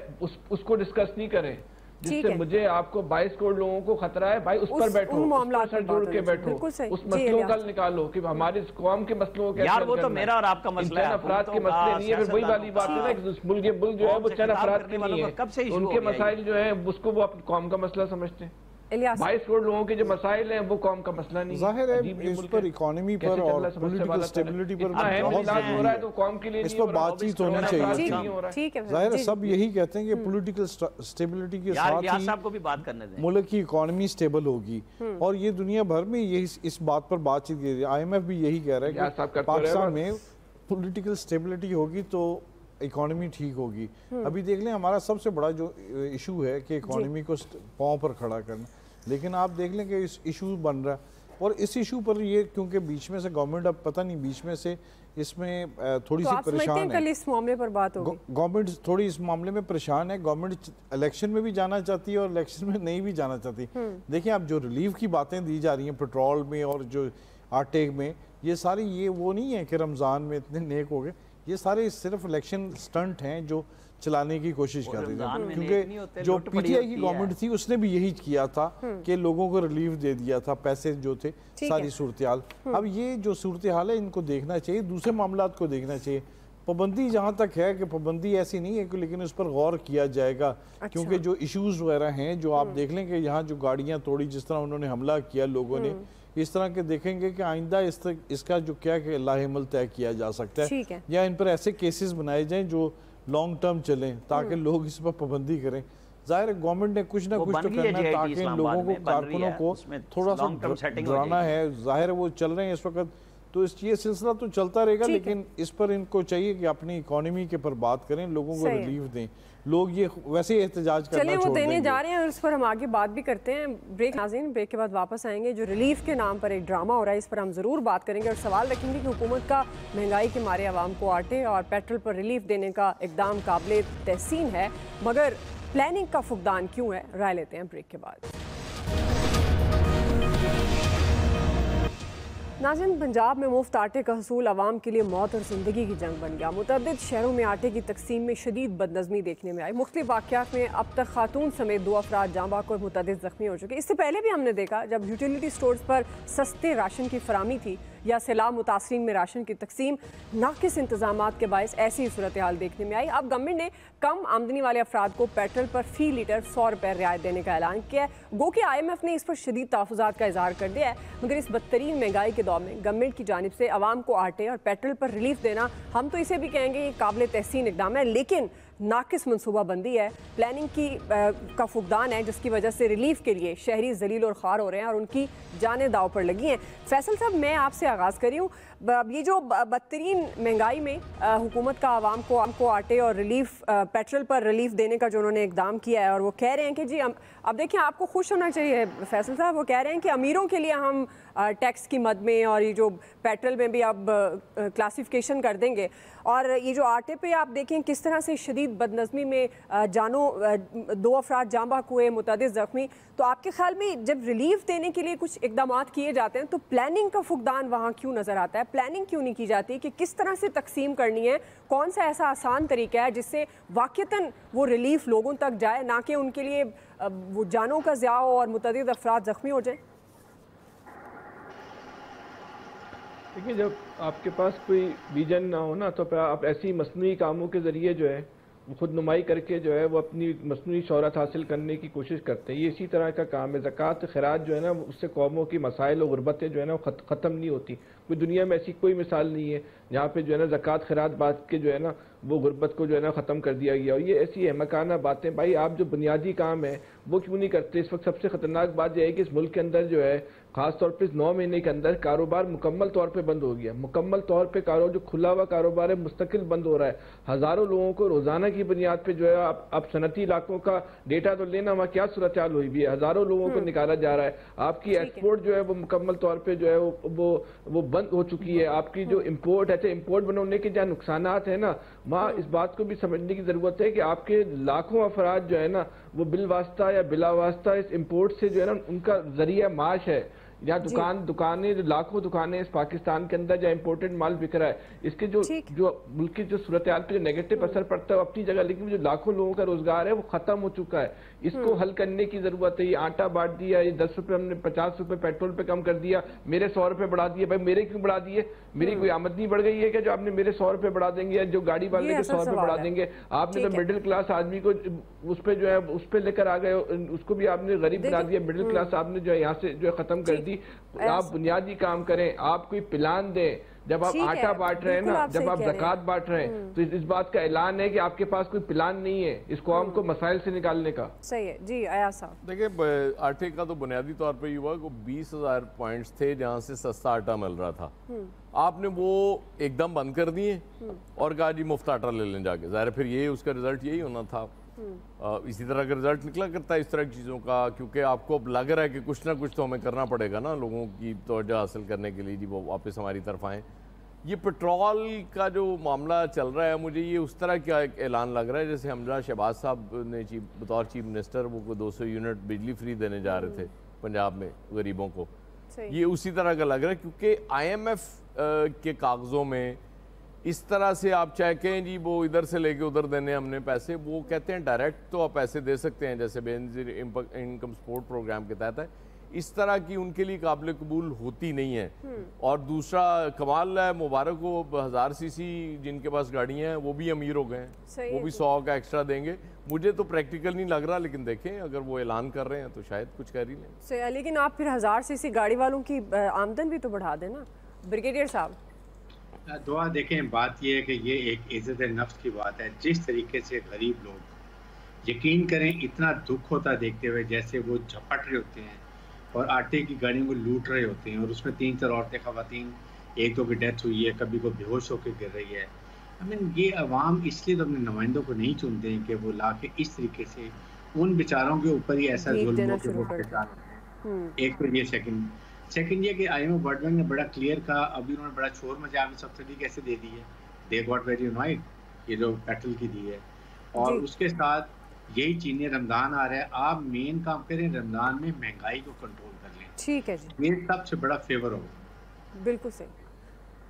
Speaker 5: उसको डिस्कस नहीं करें। जिससे मुझे आपको 22 करोड़ लोगों को खतरा है, भाई उस पर बैठो, उस पर जोड़ के बैठो, उस मसलों का निकालो कि हमारे कौम के मसलों को
Speaker 3: यार वो तो मेरा और आपका मसला है,
Speaker 5: अफराद के मसले नहीं है। फिर वही वाली बात है ना कि मुल्क जो है वो चंद अफराद के नहीं है, उनके मसाइल जो है उसको वो अपनी कौम का मसला समझते हैं। 22 करोड़ लोगों के जो मसाइल हैं वो कौम का मसला नहीं है।
Speaker 6: जाहिर है इस पर इकोनॉमी पर और पॉलिटिकल स्टेबिलिटी पर बहुत
Speaker 5: हो रहा है तो कौम के लिए
Speaker 6: इस पर बातचीत होनी चाहिए। जाहिर है सब यही कहते हैं कि पॉलिटिकल स्टेबिलिटी के साथ ही
Speaker 3: आपको भी बात करने दें,
Speaker 6: मुल्क की इकोनॉमी स्टेबल होगी। और ये दुनिया भर में यही इस बात पर बातचीत की, IMF भी यही कह रहा है कि पाकिस्तान में पॉलिटिकल स्टेबिलिटी होगी तो इकोनॉमी ठीक होगी। अभी देख लें हमारा सबसे बड़ा जो इशू है कि इकोनॉमी को पांव पर खड़ा करना, लेकिन आप देख लें कि इस इशू बन रहा है। और इस इशू पर ये क्योंकि बीच में से गवर्नमेंट, अब पता नहीं बीच में से इसमें थोड़ी सी परेशान है,
Speaker 1: इस मामले पर बात होगी,
Speaker 6: गवर्नमेंट थोड़ी इस मामले में परेशान है। गवर्नमेंट इलेक्शन में भी जाना चाहती है और इलेक्शन में नहीं भी जाना चाहती। देखिए आप जो रिलीफ की बातें दी जा रही हैं पेट्रोल में और जो आटे में, ये सारी ये वो नहीं है कि रमज़ान में इतने नेक हो गए, ये सारे सिर्फ इलेक्शन स्टंट हैं जो चलाने की कोशिश कर रही थी। क्योंकि जो PTI की गवर्नमेंट थी उसने भी यही किया था कि लोगों को रिलीफ दे दिया था, पैसे जो थे सारी सूरत-ए-हाल। अब ये जो सूरत-ए-हाल है इनको देखना चाहिए, दूसरे मामलात को देखना चाहिए। पाबंदी जहाँ तक है कि पाबंदी ऐसी नहीं है कि, लेकिन उस पर गौर किया जाएगा। क्योंकि जो इश्यूज वगैरह हैं जो आप देख लें कि यहाँ जो गाड़ियाँ तोड़ी, जिस तरह उन्होंने हमला किया लोगों ने, इस तरह के देखेंगे कि आइंदा इसका जो क्या लाहेमल तय किया जा सकता है, या इन पर ऐसे केसेस बनाए जाएं जो लॉन्ग टर्म चलें ताकि लोग इस पर पाबंदी करें। जाहिर है गवर्नमेंट ने कुछ ना कुछ तो करना है ताकि इन लोगों को, कारकुनों को थोड़ा सा डराना है। जाहिर है वो चल रहे हैं इस वक्त, तो ये सिलसिला तो चलता रहेगा, लेकिन इस पर इनको चाहिए कि अपनी इकोनॉमी के पर बात करें, लोगों को रिलीफ दें। लोग ये वैसे एहतजाज करना
Speaker 1: चलिए वो देने जा रहे हैं और इस पर हम आगे बात भी करते हैं। ब्रेक नाज़रीन, ब्रेक के बाद वापस आएंगे। जो रिलीफ के नाम पर एक ड्रामा हो रहा है इस पर हम ज़रूर बात करेंगे और सवाल रखेंगे कि हुकूमत का महंगाई के मारे आवाम को आटे और पेट्रोल पर रिलीफ देने का इकदाम काबिल तहसीन है, मगर प्लानिंग का फुकदान क्यों है? राय लेते हैं ब्रेक के बाद। नाज़रीन, पंजाब में मुफ्त आटे का हसूल आवाम के लिए मौत और ज़िंदगी की जंग बन गया। मुतअद्दिद शहरों में आटे की तकसीम में शदीद बदनज़मी देखने में आई। मुख्तलिफ वाक़यात में अब तक खातून समेत 2 अफराद जाँ बहक और मुतअद्दिद ज़ख्मी हो चुके। इससे पहले भी हमने देखा जब यूटिलिटी स्टोर्स पर सस्ते राशन की फरामी थी या सैलाब मुतासरीन में राशन की तकसीम, नाकिस इंतजामात के बायस ऐसी सूरत हाल देखने में आई। अब गवर्नमेंट ने कम आमदनी वाले अफराद को पेट्रोल पर फ़ी लीटर 100 रुपये रियायत देने का ऐलान किया है। गो कि IMF ने इस पर शदीद तहफ़्फ़ुज़ात का इज़हार कर दिया है, मगर इस बदतरीन महंगाई के दौर में गवर्नमेंट की जानिब से आवाम को आटे और पेट्रोल पर रिलीफ देना, हम तो इसे भी कहेंगे ये काबिल तहसीन इक़दाम है, लेकिन नाकिस मनसूबाबंदी है, प्लानिंग की का फुकदान है, जिसकी वजह से रिलीफ के लिए शहरी जलील और ख़ार हो रहे हैं और उनकी जानें दाव पर लगी हैं। फैसल साहब, मैं आपसे आगाज़ करी हूँ, ये जो बदतरीन महंगाई में हुकूमत का आवाम को आटे और रिलीफ पेट्रोल पर रिलीफ देने का जो उन्होंने इकदाम किया है, और वो कह रहे हैं कि जी अब देखिए आपको खुश होना चाहिए फैसल साहब, वो कह रहे हैं कि अमीरों के लिए हम टैक्स की मद में और ये जो पेट्रोल में भी अब क्लासिफिकेशन कर देंगे, और ये जो आटे पे आप देखें किस तरह से शदीद बदनज़मी में 2 अफराद जाँ बहक हुए, मुतअद्दिद ज़ख्मी। तो आपके ख्याल में जब रिलीफ देने के लिए कुछ इकदाम किए जाते हैं तो प्लानिंग का फुकदान वहाँ क्यों नज़र आता है? प्लानिंग क्यों नहीं की जाती कि किस तरह से तकसीम करनी है? कौन सा ऐसा आसान तरीका है जिससे वाक़तन वो रिलीफ लोगों तक जाए, ना कि उनके लिए वो जानों का ज़िया हो और मुतअद्दिद अफराद ज़ख्मी हो जाए?
Speaker 5: देखिए, जब आपके पास कोई विजन ना हो ना, तो फिर आप ऐसी मसनूई कामों के ज़रिए जो है वो खुद नुमाई करके जो है वो अपनी मसनूई शोहरत हासिल करने की कोशिश करते हैं। ये इसी तरह का काम है। ज़कात खैरात जो है ना, उससे कौमों की मसाइल और गुर्बतें जो है ना वो ख़त्म नहीं होती। कोई दुनिया में ऐसी कोई मिसाल नहीं है जहाँ पे जो है ना ज़कात खैरात बात के जो है ना वो गुर्बत को जो है ना ख़त्म कर दिया गया। और ये ऐसी अहमकाना बातें, भाई आप जो बुनियादी काम है वो क्यों नहीं करते? इस वक्त सबसे ख़तरनाक बात यह है कि इस मुल्क के अंदर जो है खास तौर पे इस 9 महीने के अंदर कारोबार मुकम्मल तौर पे बंद हो गया। मुकम्मल तौर पे जो खुला हुआ कारोबार है मुस्तकिल बंद हो रहा है। हज़ारों लोगों को रोज़ाना की बुनियाद पे जो है आप सनती इलाकों का डेटा तो लेना, वहाँ क्या सूरत हाल हुई भी है। हज़ारों लोगों को निकाला जा रहा है। आपकी एक्सपोर्ट जो है वो मुकम्मल तौर पर जो है वो बंद हो चुकी है। आपकी जो इम्पोर्ट है, इम्पोर्ट बनाने के जहाँ नुकसान है ना, वहाँ इस बात को भी समझने की ज़रूरत है कि आपके लाखों अफराद जो है ना वो बिल वास्ता या बिला वास्ता इस इम्पोर्ट से जो है ना उनका जरिया माश है। यहाँ दुकानें लाखों दुकानें इस पाकिस्तान के अंदर जहाँ इम्पोर्टेड माल बिक रहा है, इसके जो मुल्क की जो सूरत हाल पे जो नेगेटिव असर पड़ता है अपनी जगह, लेकिन जो लाखों लोगों का रोजगार है वो खत्म हो चुका है। इसको हल करने की जरूरत है। ये आटा बांट दिया, ये 10 रुपए हमने 50 रुपए पेट्रोल पे कम कर दिया, मेरे 100 रुपए बढ़ा दिए। भाई मेरे क्यों बढ़ा दिए? मेरी कोई आमदनी बढ़ गई है क्या जो आपने मेरे 100 रुपए बढ़ा देंगे, या जो गाड़ी वाले के 100 रुपए बढ़ा देंगे? आपने तो मिडिल क्लास आदमी को उस पर जो है उस पर लेकर आ गए, उसको भी आपने गरीब बना दिया। मिडिल क्लास आपने जो है यहाँ से जो है खत्म कर दी। आप बुनियादी काम करें, आप कोई प्लान दें। जब आप आटा बांट रहे हैं ना, जब आप ज़कात बांट रहे हैं, तो इस बात का ऐलान है कि आपके पास कोई प्लान नहीं है इस कौम को मसाइल से निकालने का।
Speaker 1: सही है जी। आया साहब,
Speaker 4: देखिए आटे का तो बुनियादी तौर पे ये हुआ कि 20,000 पॉइंट्स थे जहाँ से सस्ता आटा मिल रहा था। आपने वो एकदम बंद कर दिए और कहा जी मुफ्त आटा ले लें जाके। ज़ाहिर फिर ये उसका रिजल्ट यही होना था। इसी तरह का रिजल्ट निकला करता है इस तरह की चीज़ों का, क्योंकि आपको अब लग रहा है कि कुछ ना कुछ तो हमें करना पड़ेगा ना लोगों की तवज्जो हासिल करने के लिए, जी वो वापस हमारी तरफ आएँ। ये पेट्रोल का जो मामला चल रहा है, मुझे ये उस तरह का एक ऐलान लग रहा है जैसे हमरा शहबाज साहब ने बतौर चीफ मिनिस्टर वो 200 यूनिट बिजली फ्री देने जा रहे थे पंजाब में गरीबों को। ये उसी तरह का लग रहा है, क्योंकि IMF के कागज़ों में इस तरह से आप चाहे कहें जी वो इधर से लेके उधर देने हमने पैसे, वो कहते हैं डायरेक्ट तो आप पैसे दे सकते हैं जैसे बेनज़ीर इनकम सपोर्ट प्रोग्राम के तहत है, इस तरह की उनके लिए काबिल कबूल होती नहीं है। और दूसरा कमाल है, मुबारक हो 1000 सीसी जिनके पास गाड़ियाँ हैं वो भी अमीर हो गए हैं, वो भी 100 का एक्स्ट्रा देंगे। मुझे तो प्रैक्टिकल नहीं लग रहा, लेकिन देखें अगर वो ऐलान कर रहे हैं तो शायद कुछ कर ही नहीं।
Speaker 1: लेकिन आप फिर 1000 सीसी गाड़ी वालों की आमदन भी तो बढ़ा देना ब्रिगेडियर साहब।
Speaker 2: दुआ देखें, बात यह है कि ये एक इज्जत नफ्स की बात है। जिस तरीके से गरीब लोग, यकीन करें इतना दुख होता देखते हुए जैसे वो झपट रहे होते हैं और आटे की गाड़ियों को लूट रहे होते हैं, और उसमें 3-4 औरतें ख़वातीन, 1-2 की डेथ हुई है, कभी को बेहोश होकर गिर रही है। ये अवाम इसलिए तो अपने नुमाइंदों को नहीं चुनते हैं कि वो ला के इस तरीके से उन बेचारों के ऊपर ही ऐसा जुल्म हो के वो परेशान होते हैं। एक तो ये सेकंड ये कि IMF वर्ल्ड बैंक ने बड़ा क्लियर कहा, अभी उन्होंने बड़ा शोर मचा के सब्सिडी कैसे दे दी है, दे गॉट वेरी अनॉयड, ये जो पेट्रोल की दी है। और उसके साथ यही चीनी रमज़ान आ रहा है, आप मेन काम करें रमज़ान में महंगाई को कंट्रोल कर लें।
Speaker 1: ठीक है जी,
Speaker 2: ये सबसे बड़ा फेवर होगा।
Speaker 1: बिल्कुल सही।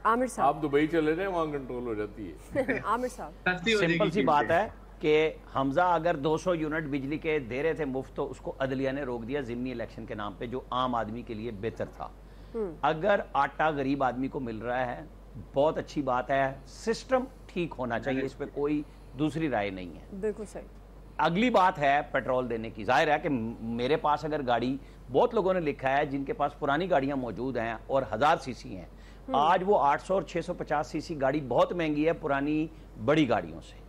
Speaker 1: आमिर साहब,
Speaker 4: आप दुबई चले जाए, वहाँ कंट्रोल हो जाती है।
Speaker 1: आमिर साहब,
Speaker 2: सस्ती हो
Speaker 3: सिंपल
Speaker 2: जाएगी
Speaker 3: सी बात
Speaker 2: चीज़ें।
Speaker 3: है कि हमजा अगर 200 यूनिट बिजली के दे रहे थे मुफ्त, तो उसको अदलिया ने रोक दिया ज़िमनी इलेक्शन के नाम पे, जो आम आदमी के लिए बेहतर था। अगर आटा गरीब आदमी को मिल रहा है, बहुत अच्छी बात है, सिस्टम ठीक होना चाहिए, इस पे कोई दूसरी राय नहीं है।
Speaker 1: बिल्कुल सही।
Speaker 3: अगली बात है पेट्रोल देने की। जाहिर है कि मेरे पास अगर गाड़ी, बहुत लोगों ने लिखा है जिनके पास पुरानी गाड़ियां मौजूद हैं और 1000 सीसी हैं, आज वो 800 और 650 सीसी गाड़ी बहुत महंगी है पुरानी बड़ी गाड़ियों से।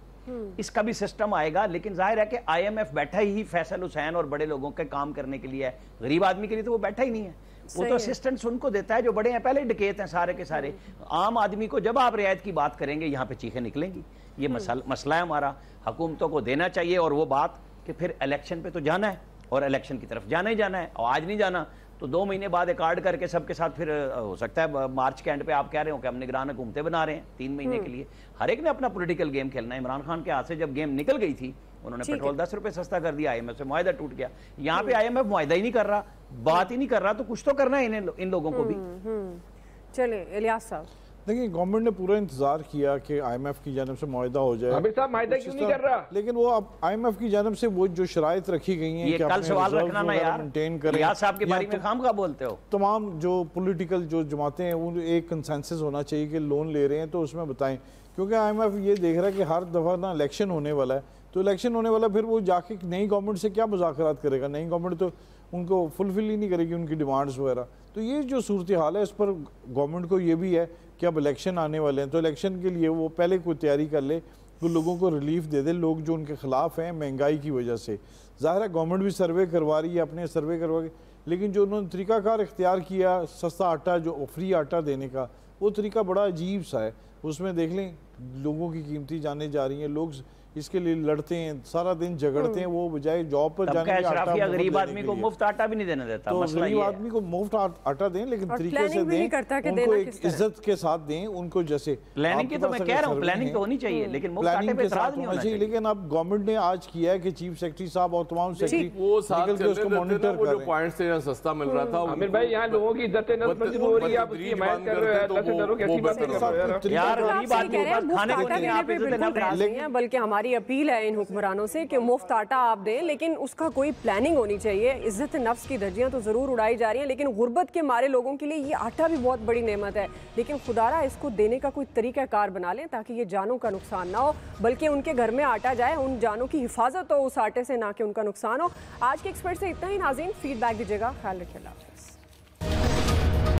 Speaker 3: इसका भी सिस्टम आएगा, लेकिन जाहिर है कि IMF बैठा ही फैसल हुसैन और बड़े लोगों के काम करने के लिए है, गरीब आदमी के लिए तो वो बैठा ही नहीं है। वो तो असिस्टेंट्स उनको देता है जो बड़े हैं, पहले ही डकैत हैं सारे के सारे। आम आदमी को जब आप रियायत की बात करेंगे, यहाँ पे चीखें निकलेंगी। ये मसला है हमारा, हुकूमतों को देना चाहिए। और वो बात कि फिर इलेक्शन पे तो जाना है और इलेक्शन की तरफ जाना ही जाना है, और आज नहीं जाना तो 2 महीने बाद एक कार्ड करके सबके साथ फिर हो सकता है मार्च के एंड पे आप कह रहे हो कि हम निगरान हुकूमतें बना रहे हैं 3 महीने के लिए। हर एक ने अपना पॉलिटिकल गेम खेलना है। इमरान खान के हाथ से जब गेम निकल गई थी, उन्होंने पेट्रोल 10 रुपए सस्ता कर दिया, IMF से मुआहदा टूट गया। यहाँ पे IMF मुआहदा ही नहीं कर रहा, बात ही नहीं कर रहा, तो कुछ तो करना है इन लोगों को भी।
Speaker 1: चले इलियास साहब,
Speaker 6: देखिए गवर्नमेंट ने पूरा इंतजार किया कि IMF की जानब से मुआहदा हो जाए।
Speaker 5: आमिर साहब मुआहदा क्यों नहीं कर रहा?
Speaker 6: लेकिन वो अब IMF की जानब से वो जो शराइत रखी गई हैं
Speaker 3: ये
Speaker 6: कि
Speaker 3: कल
Speaker 6: अपने
Speaker 3: सवाल
Speaker 6: रिजर्व
Speaker 3: रखना ना
Speaker 6: वगैरह
Speaker 3: यार,
Speaker 6: मेंटेन करें।
Speaker 3: इलियास साहब के
Speaker 6: या
Speaker 3: बारे में खामखा बोलते हो।
Speaker 6: तमाम जो पॉलिटिकल जो जमातें हैं उन एक कंसेंसस होना चाहिए कि लोन ले रहे हैं तो उसमें बताएं, क्योंकि IMF ये देख रहा है कि हर दफ़ा ना इलेक्शन होने वाला है, तो इलेक्शन होने वाला, फिर वो जाके नई गवर्नमेंट से क्या मुज़ाकरात करेगा? नई गवर्नमेंट तो उनको फुलफिल ही नहीं करेगी उनकी डिमांड्स वगैरह। तो ये जो सूरत हाल है, इस पर गवर्नमेंट को ये भी है कि अब इलेक्शन आने वाले हैं, तो इलेक्शन के लिए वो पहले कोई तैयारी कर ले, तो लोगों को रिलीफ दे दे, लोग जो उनके खिलाफ हैं महंगाई की वजह से। ज़ाहिर है गवर्नमेंट भी सर्वे करवा रही है, अपने सर्वे करवा के, लेकिन जो उन्होंने तरीकाकार इख्तियार किया सस्ता आटा, जो फ्री आटा देने का, वो तरीका बड़ा अजीब सा है। उसमें देख लें लोगों की कीमती जाने जा रही हैं, लोग इसके लिए लड़ते हैं, सारा दिन झगड़ते हैं, वो बजाय जॉब पर जाने के
Speaker 3: अशराफिया गरीब आदमी को मुफ्त आटा भी नहीं देने देता।
Speaker 6: तो
Speaker 3: मसला
Speaker 6: गरीब
Speaker 3: ये है।
Speaker 6: आदमी को मुफ्त आटा दें, लेकिन
Speaker 1: और
Speaker 6: तरीके से
Speaker 1: प्लानिंग भी नहीं
Speaker 6: दें,
Speaker 1: करता कि
Speaker 6: उनको
Speaker 1: देना
Speaker 6: एक
Speaker 1: किस तरह।
Speaker 6: इज्जत के साथ दें उनको। जैसे
Speaker 3: प्लानिंग की तो मैं कह रहा हूँ, प्लानिंग तो होनी चाहिए, लेकिन मुफ्त आटे
Speaker 6: प्लानिंग
Speaker 3: पे
Speaker 6: के
Speaker 3: इतराज
Speaker 6: साथ
Speaker 3: नहीं
Speaker 6: होना
Speaker 3: होना
Speaker 6: चाहिए।
Speaker 3: चाहिए।
Speaker 6: लेकिन अब गवर्नमेंट ने आज किया है कि चीफ सेक्रेटरी साहब और तमाम सेक्रेटरी
Speaker 4: वो साथ
Speaker 6: निकल के उसको मॉनिटर
Speaker 4: वो जो
Speaker 6: करें।
Speaker 4: पॉइंट्स थे सस्ता मिल रहा था।
Speaker 5: आमिर भाई, यहाँ लोगों की इज्जत नस्ल हो रही है, आप उसकी हिमायत कर रहे हो। अल्लाह से डरो, कैसी बातें कर रहे हो यार?
Speaker 3: यार
Speaker 1: आप
Speaker 3: गरीब
Speaker 1: सही
Speaker 3: आदमी
Speaker 1: कह
Speaker 3: के
Speaker 1: रहे हैं,
Speaker 3: पास
Speaker 1: मुफ्त
Speaker 3: खाने को
Speaker 1: आटा
Speaker 3: नहीं,
Speaker 1: देने
Speaker 3: आप
Speaker 1: पे
Speaker 3: इज्जत
Speaker 1: बिल्कुल
Speaker 3: ना
Speaker 1: नाराज नहीं है, बल्कि हमारी अपील है इन हुक्मरानों से कि मुफ्त आटा आप दें, लेकिन उसका कोई प्लानिंग होनी चाहिए। इज्जत नफ्स की धज्जियां तो ज़रूर उड़ाई जा रही हैं, लेकिन गुर्बत के मारे लोगों के लिए ये आटा भी बहुत बड़ी नेमत है। लेकिन खुदारा इसको देने का कोई तरीक़ाकार बना लें ताकि ये जानों का नुकसान ना हो, बल्कि उनके घर में आटा जाए, उन जानों की हिफाजत हो उस आटे से, ना कि उनका नुकसान हो। आज के एक्सपर्ट से इतना ही नाज़रीन, फीडबैक दीजिएगा, ख्याल रखिए, अल्लाह हाफ़िज़।